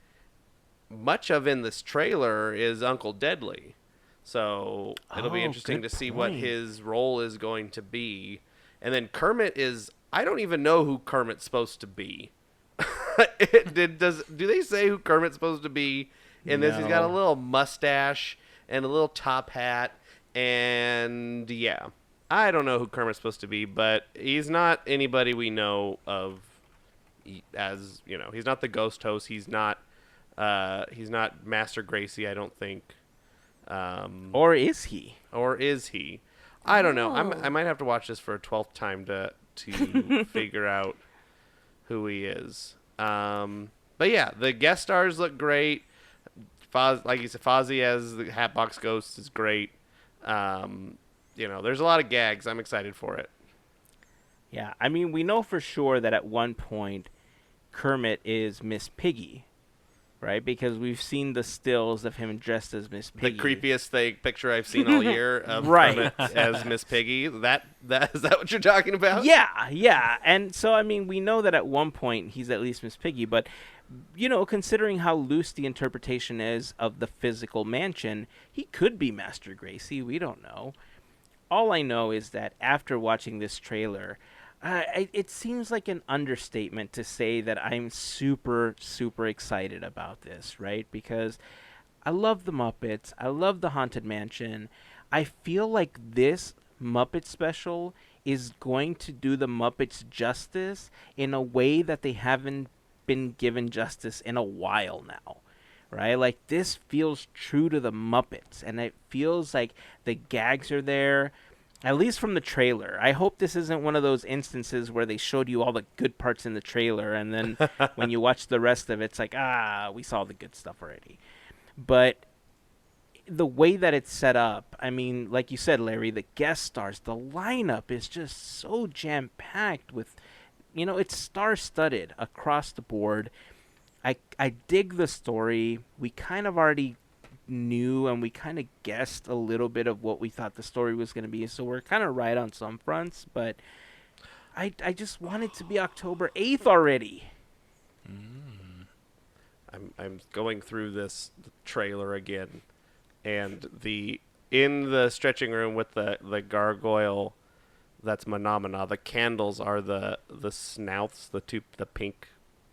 much of in this trailer is Uncle Deadly. So it'll be interesting to see what his role is going to be. And then Kermit I don't even know who Kermit's supposed to be. Do they say who Kermit's supposed to be in this? No. He's got a little mustache and a little top hat. And yeah, I don't know who Kermit's supposed to be, but he's not anybody we know of as, he's not the ghost host. He's not Master Gracie, I don't think. Or is he? I don't know. I might have to watch this for a 12th time to figure out who he is. But yeah, the guest stars look great. Like you said, Fozzie as the Hatbox Ghost is great. There's a lot of gags. I'm excited for it. Yeah, I mean, we know for sure that at one point Kermit is Miss Piggy. right? Because we've seen the stills of him dressed as Miss Piggy. The creepiest picture I've seen all year of Right. Kermit as Miss Piggy. That is that what you're talking about? Yeah. And so, I mean, we know that at one point he's at least Miss Piggy, but, you know, considering how loose the interpretation is of the physical mansion, he could be Master Gracie. We don't know. All I know is that after watching this trailer, it seems like an understatement to say that I'm super, super excited about this, right? Because I love the Muppets. I love the Haunted Mansion. I feel like this Muppet special is going to do the Muppets justice in a way that they haven't been given justice in a while now. Right? Like, this feels true to the Muppets, and it feels like the gags are there, at least from the trailer. I hope this isn't one of those instances where they showed you all the good parts in the trailer, and then when you watch the rest of it, it's like, we saw the good stuff already. But the way that it's set up, I mean, like you said, Larry, the guest stars, the lineup is just so jam-packed with, you know, it's star-studded across the board. I dig the story. We kind of already knew and we kind of guessed a little bit of what we thought the story was going to be, so we're kind of right on some fronts, but I just want it to be October 8th already. I'm going through this trailer again, and in the stretching room with the gargoyle, that's Menomina. The candles are the snouts, the pink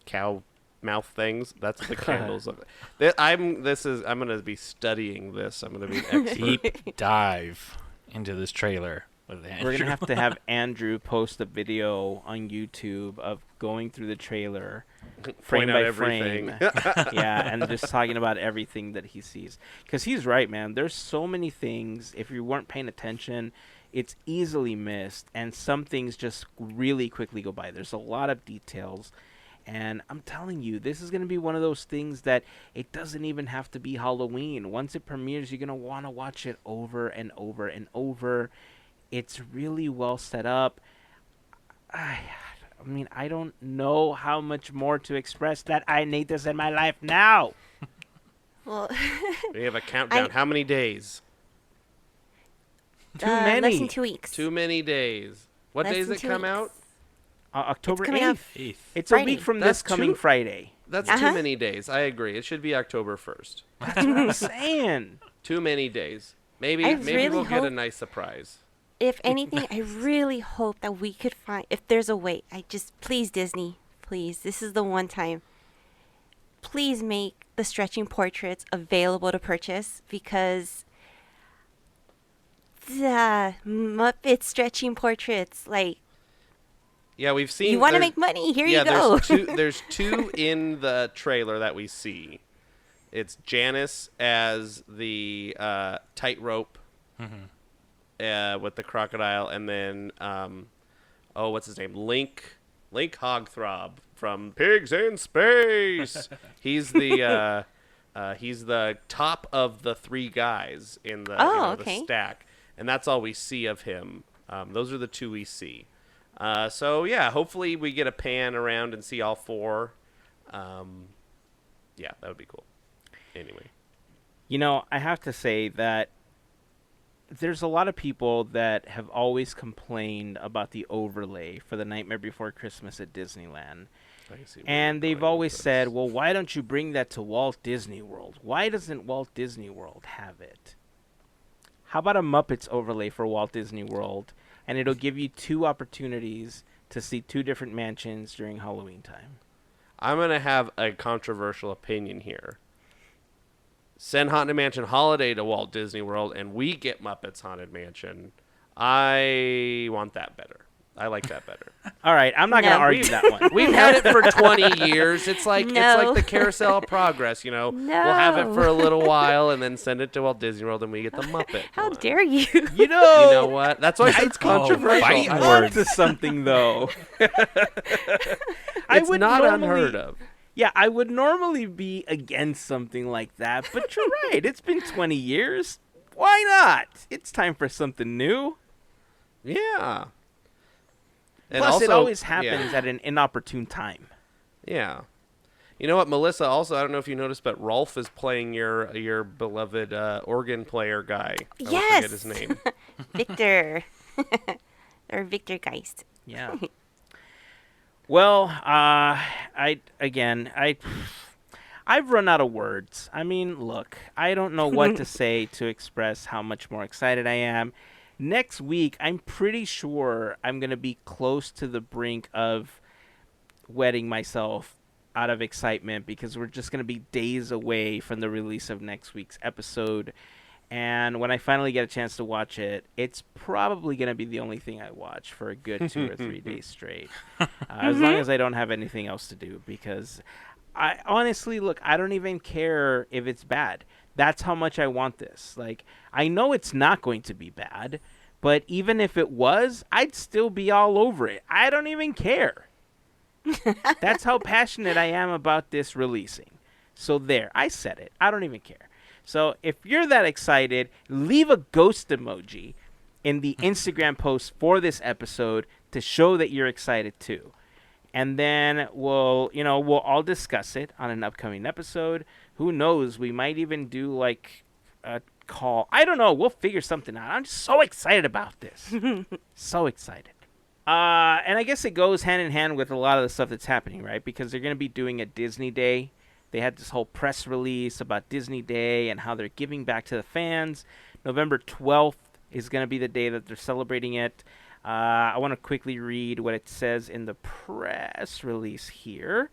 cow mouth things. That's the candles of it. I'm gonna be studying this. I'm gonna be an expert. Deep dive into this trailer with Andrew. We're going to have Andrew post a video on YouTube of going through the trailer frame Point by out frame. everything. Yeah, and just talking about everything that he sees. Because he's right, man. There's so many things, if you weren't paying attention, it's easily missed, and some things just really quickly go by. There's a lot of details. And I'm telling you, this is going to be one of those things that it doesn't even have to be Halloween. Once it premieres, you're going to want to watch it over and over and over. It's really well set up. I mean, I don't know how much more to express that I need this in my life now. Well, We have a countdown. How many days? Too many. Less than 2 weeks. Too many days. What Less days than it 2 come weeks. out? October It's coming out 8th. It's a Friday. week from That's this coming too- Friday. That's Uh-huh. too many days. I agree. It should be October 1st. That's what I'm saying. Too many days. Maybe I maybe really we'll get a hope- nice surprise. If anything, I really hope that we could find, if there's a way, please Disney, please, this is the one time. Please make the stretching portraits available to purchase, because the Muppet stretching portraits, like, Yeah, we've seen. you want to there's- make money, here yeah, you go. there's two in the trailer that we see. It's Janice as the tightrope with the crocodile, and then what's his name? Link Hogthrob from Pigs in Space. He's the top of the three guys in the, okay. the stack, and that's all we see of him. Those are the two we see. So yeah, hopefully we get a pan around and see all four. Yeah, that would be cool. Anyway, You know, I have to say that there's a lot of people that have always complained about the overlay for the Nightmare Before Christmas at Disneyland. I can see where And you're they've going with always this. said, well, why don't you bring that to Walt Disney World? Why doesn't Walt Disney World have it? How about a Muppets overlay for Walt Disney World? And it'll give you 2 opportunities to see 2 different mansions during Halloween time. I'm gonna have a controversial opinion here. Send Haunted Mansion Holiday to Walt Disney World, and we get Muppets Haunted Mansion. I want that better. I like that better. All right, I'm not going to No. argue that one. We've had it for 20 years. It's like No. the Carousel of Progress, you know. We'll have it No. for a little while and then send it to Walt Disney World, and we get the Muppet. How one. dare you? You know, You know what? That's why it's controversial. fighting I'm words. onto something, though. It's not unheard of. Yeah, I would normally be against something like that, but you're right. It's been 20 years. Why not? It's time for something new. Yeah. And Plus, it also- always happens yeah. at an inopportune time. Yeah. You know what, Melissa? Also, I don't know if you noticed, but Rolf is playing your beloved organ player guy. I always forget his name. Victor. Or Victor Geist. Yeah. Well, I've run out of words. I mean, look, I don't know what to say to express how much more excited I am. Next week, I'm pretty sure I'm going to be close to the brink of wetting myself out of excitement because we're just going to be days away from the release of next week's episode. And when I finally get a chance to watch it, it's probably going to be the only thing I watch for a good 2 or 3 days straight. As long as I don't have anything else to do, because I honestly, look, I don't even care if it's bad. That's how much I want this. Like, I know it's not going to be bad, but even if it was, I'd still be all over it. I don't even care. That's how passionate I am about this releasing. So there, I said it. I don't even care. So if you're that excited, leave a ghost emoji in the Instagram post for this episode to show that you're excited too. And then we'll all discuss it on an upcoming episode. Who knows? We might even do like a call. I don't know. We'll figure something out. I'm just so excited about this. So excited. And I guess it goes hand in hand with a lot of the stuff that's happening, right? Because they're going to be doing a Disney Day. They had this whole press release about Disney Day and how they're giving back to the fans. November 12th is going to be the day that they're celebrating it. I want to quickly read what it says in the press release here.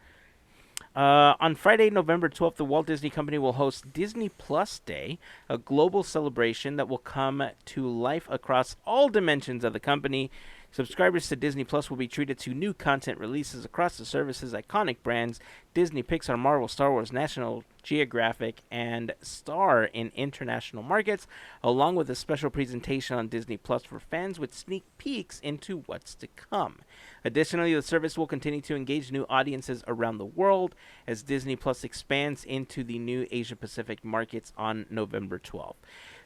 On Friday, November 12th, the Walt Disney Company will host Disney Plus Day, a global celebration that will come to life across all dimensions of the company. Subscribers to Disney Plus will be treated to new content releases across the service's iconic brands, Disney, Pixar, Marvel, Star Wars, National Geographic, and Star in international markets, along with a special presentation on Disney Plus for fans with sneak peeks into what's to come. Additionally, the service will continue to engage new audiences around the world as Disney Plus expands into the new Asia-Pacific markets on November 12th.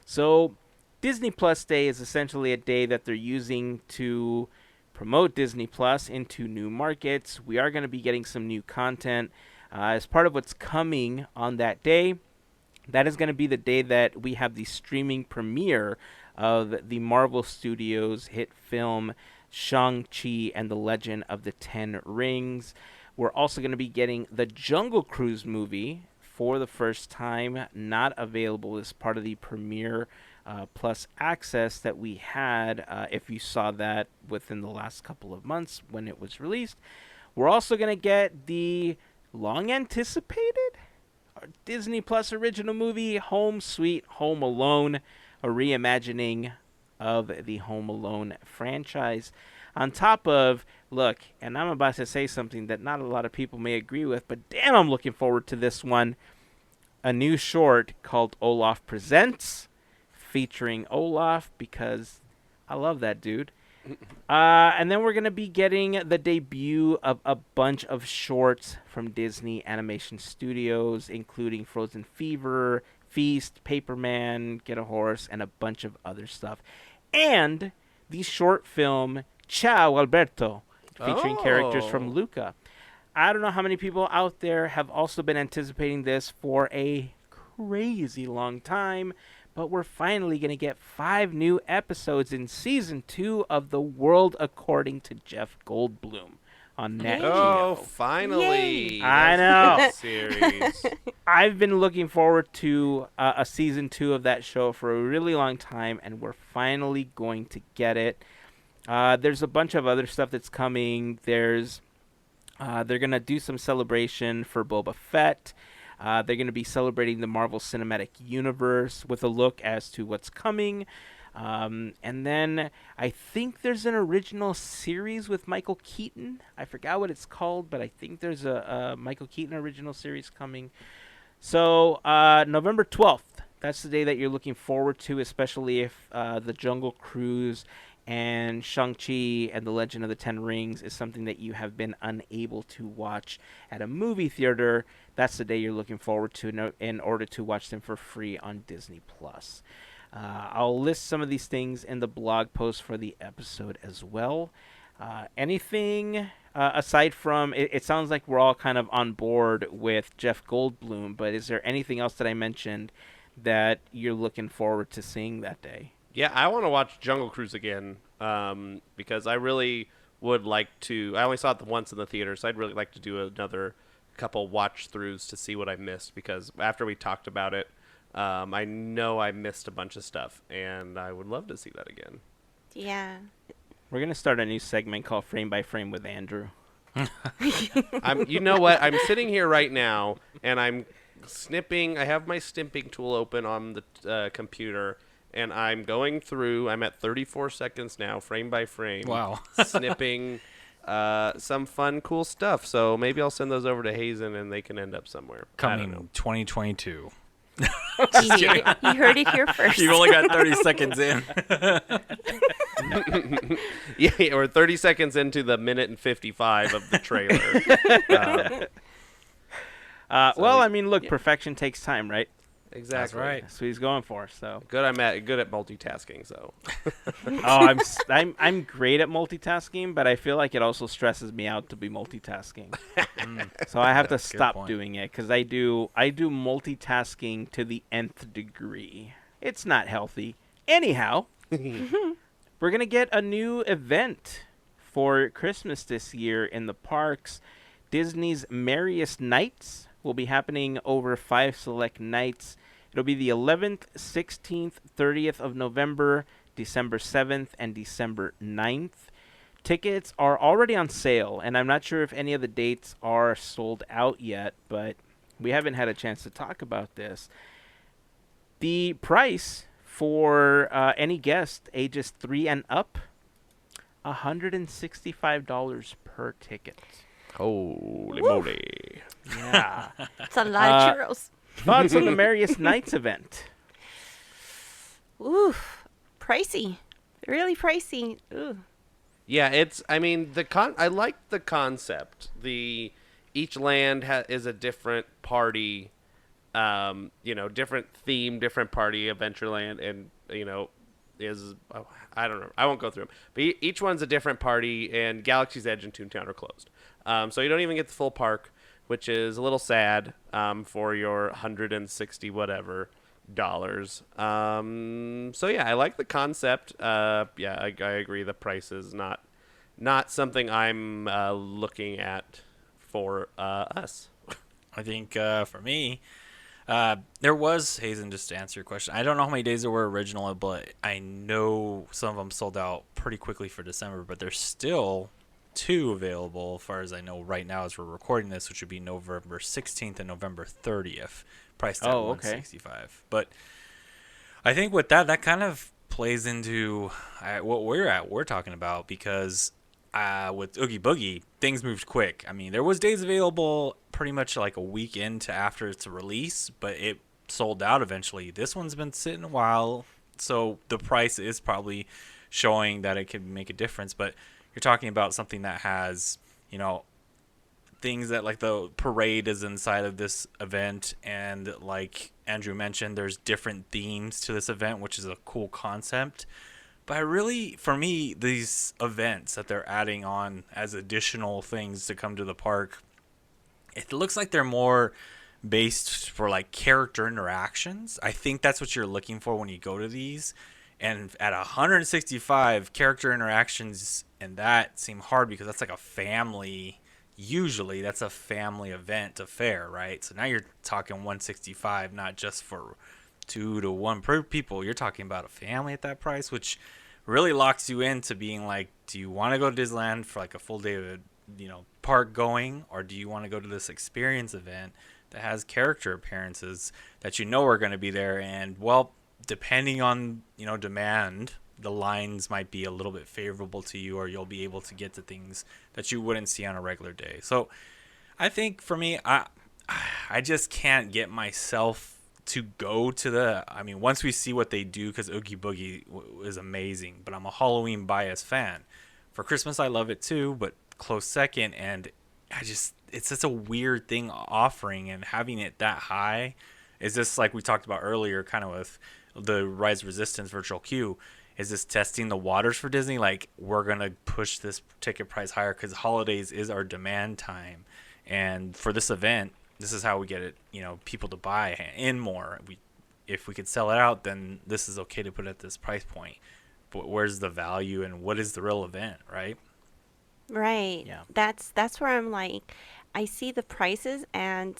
So, Disney Plus Day is essentially a day that they're using to promote Disney Plus into new markets. We are going to be getting some new content as part of what's coming on that day. That is going to be the day that we have the streaming premiere of the Marvel Studios hit film Shang-Chi and the Legend of the Ten Rings. We're also going to be getting the Jungle Cruise movie for the first time, not available as part of the premiere Plus access that we had, if you saw that within the last couple of months when it was released. We're also going to get the long-anticipated Disney Plus original movie, Home Sweet Home Alone, a reimagining of the Home Alone franchise. On top of, look, and I'm about to say something that not a lot of people may agree with, but damn, I'm looking forward to this one. A new short called Olaf Presents, featuring Olaf, because I love that dude. And then we're going to be getting the debut of a bunch of shorts from Disney Animation Studios, including Frozen Fever, Feast, Paperman, Get a Horse, and a bunch of other stuff. And the short film Ciao Alberto, featuring characters from Luca. I don't know how many people out there have also been anticipating this for a crazy long time, but we're finally going to get 5 new episodes in Season 2 of The World According to Jeff Goldblum on Nat Geo. Oh, finally. I know. Series. I've been looking forward to a Season 2 of that show for a really long time, and we're finally going to get it. There's a bunch of other stuff that's coming. They're going to do some celebration for Boba Fett. They're going to be celebrating the Marvel Cinematic Universe with a look as to what's coming. And then I think there's an original series with Michael Keaton. I forgot what it's called, but I think there's a Michael Keaton original series coming. So November 12th, that's the day that you're looking forward to, especially if the Jungle Cruise and Shang-Chi and the Legend of the Ten Rings is something that you have been unable to watch at a movie theater. That's the day you're looking forward to in order to watch them for free on Disney+. I'll list some of these things in the blog post for the episode as well. Anything aside from it sounds like we're all kind of on board with Jeff Goldblum, but is there anything else that I mentioned that you're looking forward to seeing that day? Yeah, I want to watch Jungle Cruise again because I really would like to. I only saw it once in the theater, so I'd really like to do another couple watch throughs to see what I missed, because after we talked about it, I know I missed a bunch of stuff, and I would love to see that again. Yeah. We're going to start a new segment called Frame by Frame with Andrew. You know what? I'm sitting here right now, and I'm snipping. I have my snipping tool open on the computer, and I'm going through. I'm at 34 seconds now, frame by frame. Wow. Snipping some fun, cool stuff. So maybe I'll send those over to Heyzen, and they can end up somewhere. I don't know. Coming 2022. You heard it here first. You only got 30 seconds in. Yeah, we're 30 seconds into the minute and 55 of the trailer. Well, I mean, look, perfection takes time, right? Exactly. That's right. That's what he's going for. So Good at multitasking. So I'm great at multitasking, but I feel like it also stresses me out to be multitasking. So I have to That's a good stop point. doing it because I do multitasking to the nth degree. It's not healthy. Anyhow, we're gonna get a new event for Christmas this year in the parks. Disney's Merriest Nights will be happening over 5 select nights. It'll be the 11th, 16th, 30th of November, December 7th, and December 9th. Tickets are already on sale, and I'm not sure if any of the dates are sold out yet, but we haven't had a chance to talk about this. The price for any guest ages 3 and up, $165 per ticket. holy moly! Yeah. It's a lot of churros. Thoughts on the Merriest Nights event? Ooh, pricey. Really pricey. Ooh. Yeah, it's. I mean, I like the concept. Each land is a different party. Different theme, different party. Adventureland, and is I don't know. I won't go through them, but each one's a different party. And Galaxy's Edge and Toontown are closed, so you don't even get the full park, which is a little sad for your $160 whatever dollars. So yeah, I like the concept. I agree. The price is not something I'm looking at for us. I think for me, there was, Hazen, just to answer your question, I don't know how many days there were original, but I know some of them sold out pretty quickly for December, but there's still 2 available as far as I know right now as we're recording this, which would be November 16th and November 30th, priced at $165. But I think with that kind of plays into what we're talking about, because with Oogie Boogie, things moved quick. I mean, there was days available pretty much like a week into after its release, but it sold out eventually. This one's been sitting a while, so the price is probably showing that it could make a difference. But you're talking about something that has, things that, like, the parade is inside of this event, and like Andrew mentioned, there's different themes to this event, which is a cool concept. But for me, these events that they're adding on as additional things to come to the park, it looks like they're more based for like character interactions. I think that's what you're looking for when you go to these. And at 165 character interactions, and that seem hard because that's like a family. Usually that's a family event affair, right? So now you're talking 165, not just for 2 to 1 per people. You're talking about a family at that price, which really locks you into being like, do you want to go to Disneyland for like a full day of park going, or do you want to go to this experience event that has character appearances that are going to be there? And well, depending on demand, the lines might be a little bit favorable to you, or you'll be able to get to things that you wouldn't see on a regular day. So I think for me, I just can't get myself to go to once we see what they do, because Oogie Boogie is amazing, but I'm a Halloween bias fan. For Christmas, I love it too, but close second. And it's such a weird thing offering, and having it that high is just like we talked about earlier, kind of with the Rise of Resistance virtual queue. is this testing the waters for Disney? Like, we're going to push this ticket price higher because holidays is our demand time. And for this event, this is how we get it, people to buy in more. If we could sell it out, then this is okay to put at this price point. But where's the value and what is the real event, right? Right. Yeah. That's where I'm like, I see the prices and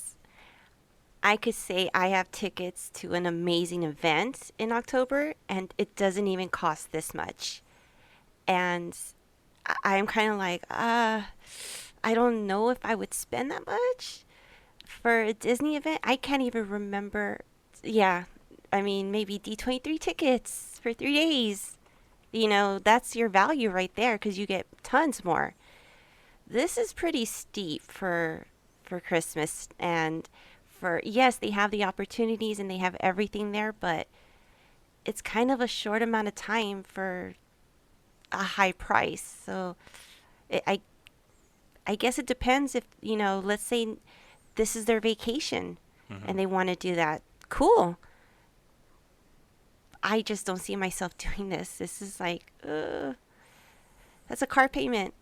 I could say I have tickets to an amazing event in October and it doesn't even cost this much. And I'm kind of like, I don't know if I would spend that much for a Disney event. I can't even remember. Yeah. I mean, maybe D23 tickets for 3 days. That's your value right there because you get tons more. This is pretty steep for Christmas, and yes, they have the opportunities and they have everything there, but it's kind of a short amount of time for a high price. So I guess it depends if, let's say this is their vacation and they want to do that. Cool. I just don't see myself doing this. This is like, that's a car payment.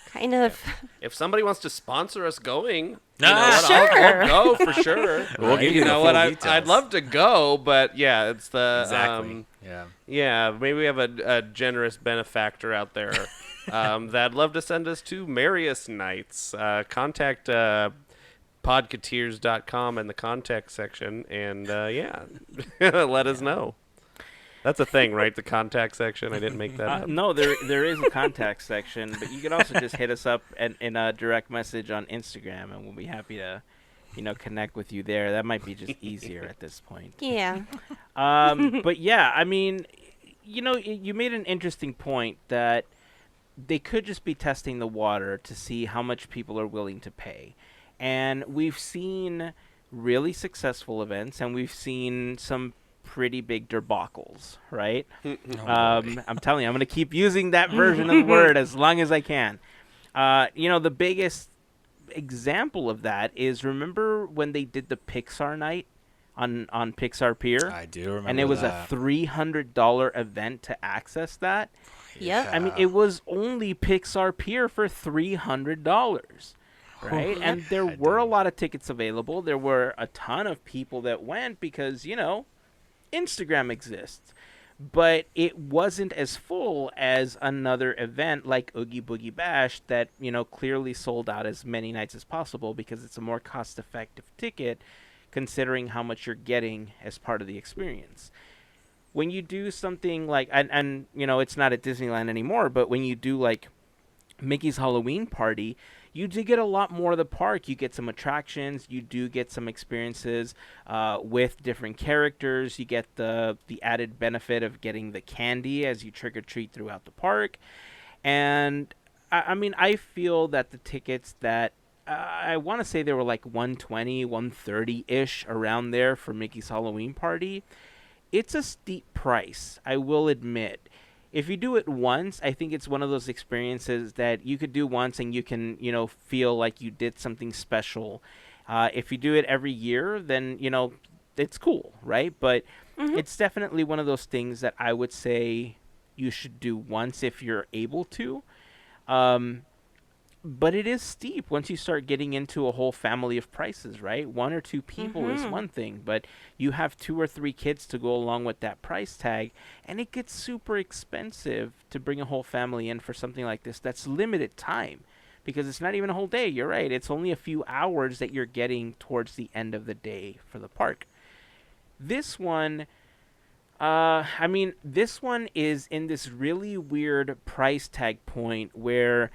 Kind of. If somebody wants to sponsor us going, you No, know what, sure. I'll go for sure. We'll give you the know what, full I'd details. love to go, but yeah, it's the Exactly. Yeah. yeah. Maybe we have a generous benefactor out there that'd love to send us to Merriest Nights. Contact Podketeers.com in the contact section, and let us know. That's a thing, right? The contact section. I didn't make that up. No, there is a contact section, but you can also just hit us up in a direct message on Instagram, and we'll be happy to, connect with you there. That might be just easier at this point. Yeah. But yeah, I mean, you made an interesting point that they could just be testing the water to see how much people are willing to pay. And we've seen really successful events, and we've seen some pretty big debacles, right? I'm telling you, I'm going to keep using that version of the word as long as I can. The biggest example of that is, remember when they did the Pixar night on Pixar Pier? I do remember and it was that. a $300 event to access that. Yep. I mean, it was only Pixar Pier for $300. Right? And there were a lot of tickets available. There were a ton of people that went because, Instagram exists. But it wasn't as full as another event like Oogie Boogie Bash that, clearly sold out as many nights as possible because it's a more cost-effective ticket considering how much you're getting as part of the experience. When you do something like, and it's not at Disneyland anymore, but when you do like Mickey's Halloween Party, you do get a lot more of the park. You get some attractions. You do get some experiences with different characters. You get the added benefit of getting the candy as you trick-or-treat throughout the park. And, I feel that the tickets that I want to say they were like $120, $130-ish around there for Mickey's Halloween Party. It's a steep price, I will admit. If you do it once, I think it's one of those experiences that you could do once and you can, feel like you did something special. If you do it every year, then, it's cool, right? But it's definitely one of those things that I would say you should do once if you're able to. But it is steep once you start getting into a whole family of prices, right? 1 or 2 people is one thing, but you have 2 or 3 kids to go along with that price tag, and it gets super expensive to bring a whole family in for something like this. That's limited time because it's not even a whole day. You're right. It's only a few hours that you're getting towards the end of the day for the park. This one, this one is in this really weird price tag point where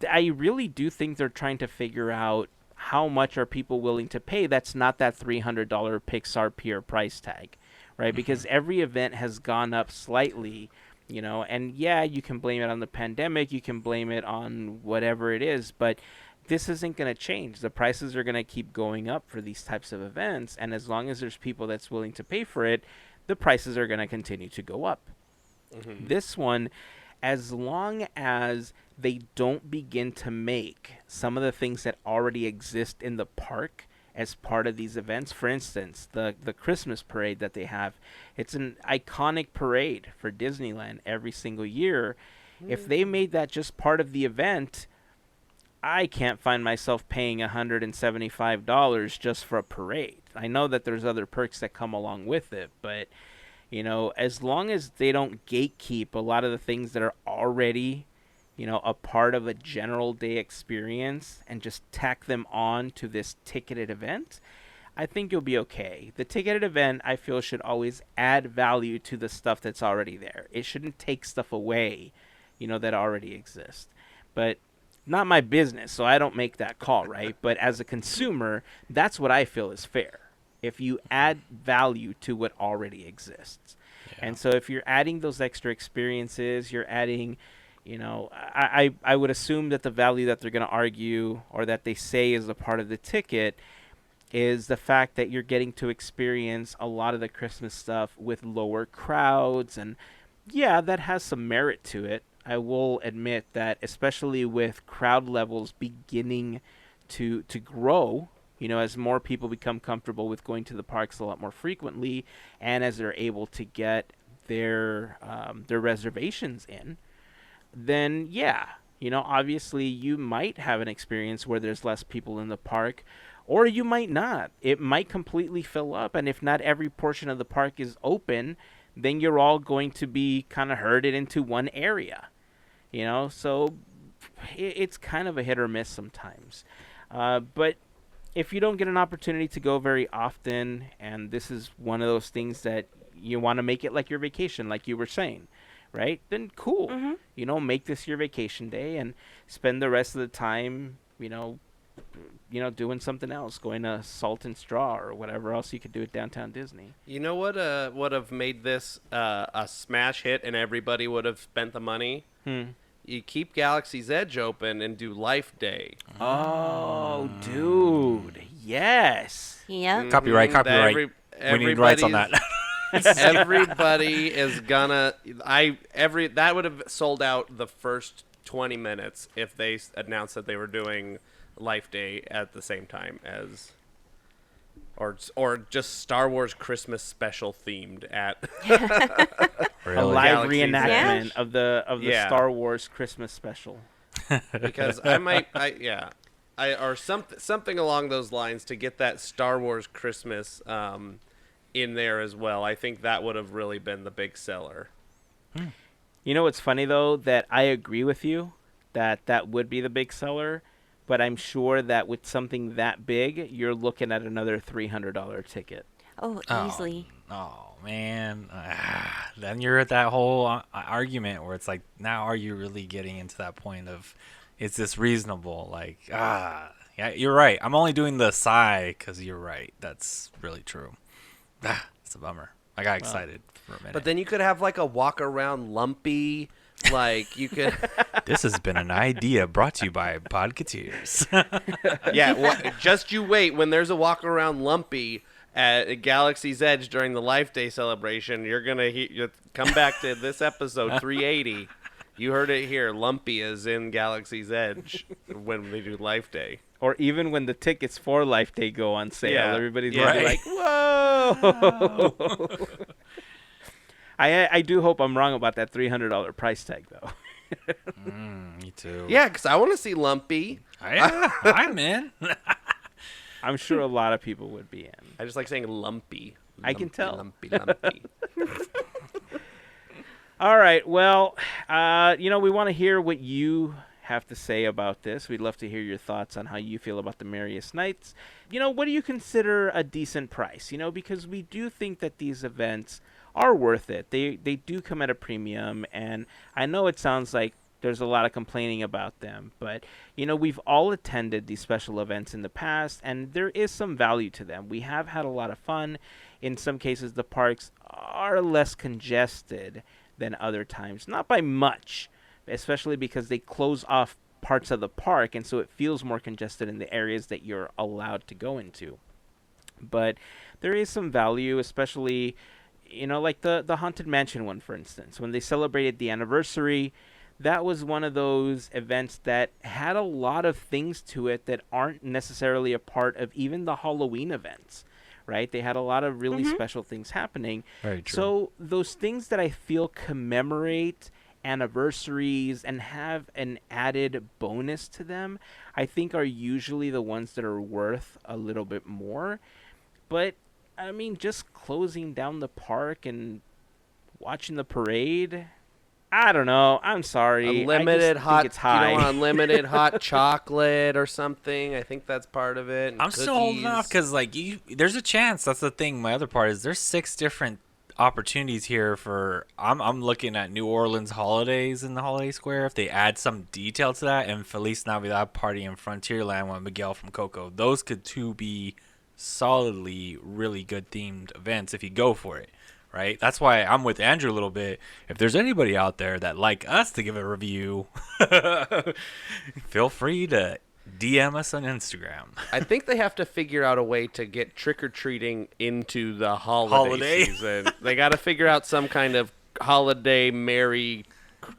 I really do think they're trying to figure out how much are people willing to pay that's not that $300 Pixar Pier price tag, right? Because every event has gone up slightly, and yeah, you can blame it on the pandemic, you can blame it on whatever it is, but this isn't going to change. The prices are going to keep going up for these types of events, and as long as there's people that's willing to pay for it, the prices are going to continue to go up. This one, as long as they don't begin to make some of the things that already exist in the park as part of these events. For instance, the Christmas parade that they have, it's an iconic parade for Disneyland every single year. If they made that just part of the event, I can't find myself paying $175 just for a parade. I know that there's other perks that come along with it, but as long as they don't gatekeep a lot of the things that are already a part of a general day experience and just tack them on to this ticketed event, I think you'll be okay. The ticketed event, I feel, should always add value to the stuff that's already there. It shouldn't take stuff away, that already exists. But not my business, so I don't make that call, right? But as a consumer, that's what I feel is fair. If you add value to what already exists. Yeah. And so if you're adding those extra experiences, you're adding... I would assume that the value that they're going to argue or that they say is a part of the ticket is the fact that you're getting to experience a lot of the Christmas stuff with lower crowds. And yeah, that has some merit to it. I will admit that, especially with crowd levels beginning to grow, as more people become comfortable with going to the parks a lot more frequently, and as they're able to get their reservations in, then yeah, obviously you might have an experience where there's less people in the park, or you might not. It might completely fill up, and if not every portion of the park is open, then you're all going to be kind of herded into one area, so it's kind of a hit or miss sometimes. But if you don't get an opportunity to go very often, and this is one of those things that you want to make it like your vacation, like you were saying, right? Then cool. Mm-hmm. Make this your vacation day and spend the rest of the time, doing something else, going to Salt and Straw or whatever else you could do at Downtown Disney. You know what would have made this a smash hit and everybody would have spent the money? You keep Galaxy's Edge open and do Life Day. Oh, dude. Yes. Yeah. Mm-hmm. Copyright. We need rights on that. Everybody is gonna. That would have sold out the first 20 minutes if they announced that they were doing Life Day at the same time as, or just Star Wars Christmas special themed at a live Galaxy's reenactment of the Star Wars Christmas special. Because or something along those lines to get that Star Wars Christmas in there as well. I think that would have really been the big seller. What's funny though, that I agree with you that would be the big seller, but I'm sure that with something that big, you're looking at another $300 ticket. Oh, easily. Oh man, then you're at that whole argument where it's like, now are you really getting into that point of, is this reasonable? Like, yeah, you're right. I'm only doing the sigh because you're right. That's really true. It's a bummer. I got excited for a minute. But then you could have like a walk around Lumpy, like you could. This has been an idea brought to you by Podketeers. Yeah, just you wait. When there's a walk around Lumpy at Galaxy's Edge during the Life Day celebration, you're gonna come back to this episode 380. You heard it here. Lumpy is in Galaxy's Edge when they do Life Day. Or even when the tickets for Life Day go on sale, everybody's right. gonna be like, "Whoa!" I do hope I'm wrong about that $300 price tag, though. Me too. Yeah, because I want to see Lumpy. I'm in. I'm sure a lot of people would be in. I just like saying Lumpy. I can tell. Lumpy. All right. Well, we want to hear what you have to say about this. We'd love to hear your thoughts on how you feel about the Merriest Nights. What do you consider a decent price? Because we do think that these events are worth it. They do come at a premium, and I know it sounds like there's a lot of complaining about them, but we've all attended these special events in the past, and there is some value to them. We have had a lot of fun. In some cases, the parks are less congested than other times, not by much, especially because they close off parts of the park, and so it feels more congested in the areas that you're allowed to go into. But there is some value, especially like the Haunted Mansion one, for instance. When they celebrated the anniversary, that was one of those events that had a lot of things to it that aren't necessarily a part of even the Halloween events, right? They had a lot of really special things happening. Very true. So those things that I feel commemorate anniversaries and have an added bonus to them, I think are usually the ones that are worth a little bit more. But, I mean, just closing down the park and watching the parade, I don't know. I'm sorry. Unlimited I just hot, think it's high. unlimited hot chocolate or something. I think that's part of it. And I'm still holding off because, like, there's a chance. That's the thing. My other part is there's 6 different opportunities here for. I'm looking at New Orleans holidays in the Holiday Square. If they add some detail to that, and Feliz Navidad party in Frontierland with Miguel from Coco, those could two be solidly really good themed events if you go for it. Right? That's why I'm with Andrew a little bit. If there's anybody out there that like us to give a review, feel free to DM us on Instagram. I think they have to figure out a way to get trick-or-treating into the holiday season. They got to figure out some kind of holiday merry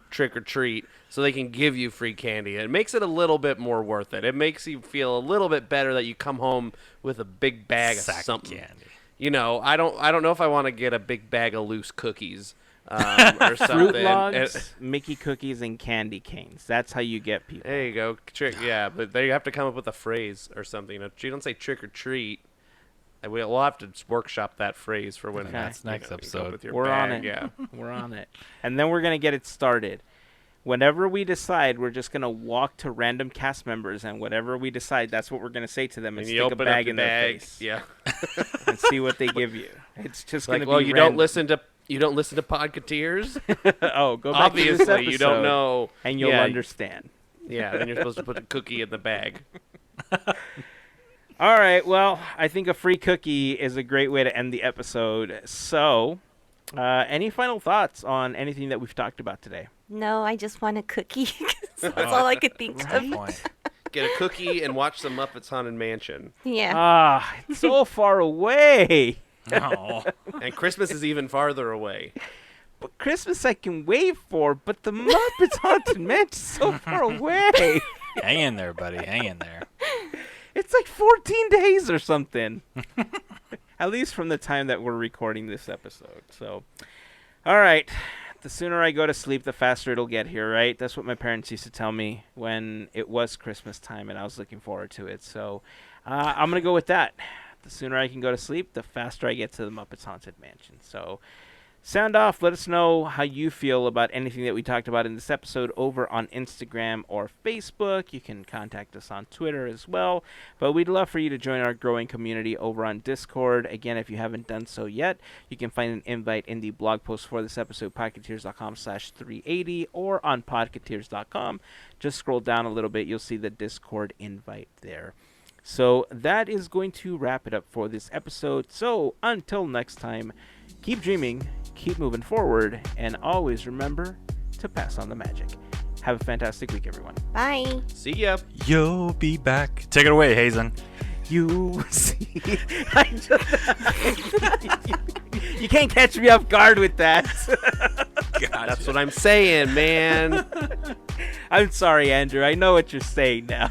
trick-or-treat so they can give you free candy. It makes it a little bit more worth it. It makes you feel a little bit better that you come home with a big bag of something. Candy. You know, I don't know if I want to get a big bag of loose cookies or something. Fruit logs, Mickey cookies, and candy canes. That's how you get people. There you go. Yeah, but they have to come up with a phrase or something. You don't say trick or treat. And we'll have to workshop that phrase for when That's next you go episode. with your We're bag. on it. Yeah. We're on it. And then we're going to get it started. Whenever we decide, we're just going to walk to random cast members, and whatever we decide, that's what we're going to say to them and And stick you a open bag up in the their bag. face Yeah. and see what they give you. It's just going Like, to well, be you random. don't listen to Podketeers? Oh, go back to this Obviously, episode, you don't know. and you'll Yeah, understand. Yeah, then you're supposed to put a cookie in the bag. All right, well, I think a free cookie is a great way to end the episode. So, any final thoughts on anything that we've talked about today? No, I just want a cookie. That's all I could think of. Good point. Get a cookie and watch some Muppets Haunted Mansion. Yeah. Ah, it's so far away. No. And Christmas is even farther away. But Christmas I can wait for, but the Muppets Haunted Mansion is so far away. Hang in there, buddy. Hang in there. It's like 14 days or something. At least from the time that we're recording this episode. So, all right. The sooner I go to sleep, the faster it'll get here, right? That's what my parents used to tell me when it was Christmas time and I was looking forward to it. So I'm going to go with that. The sooner I can go to sleep, the faster I get to the Muppets Haunted Mansion. So sound off. Let us know how you feel about anything that we talked about in this episode over on Instagram or Facebook. You can contact us on Twitter as well. But we'd love for you to join our growing community over on Discord. Again, if you haven't done so yet, you can find an invite in the blog post for this episode, podketeers.com/380, or on podketeers.com. Just scroll down a little bit. You'll see the Discord invite there. So that is going to wrap it up for this episode. So until next time, keep dreaming, keep moving forward, and always remember to pass on the magic. Have a fantastic week, everyone. Bye. See ya. You'll be back. Take it away, Heyzen. You see, you can't catch me off guard with that. That's what I'm saying, man. I'm sorry, Andrew. I know what you're saying now.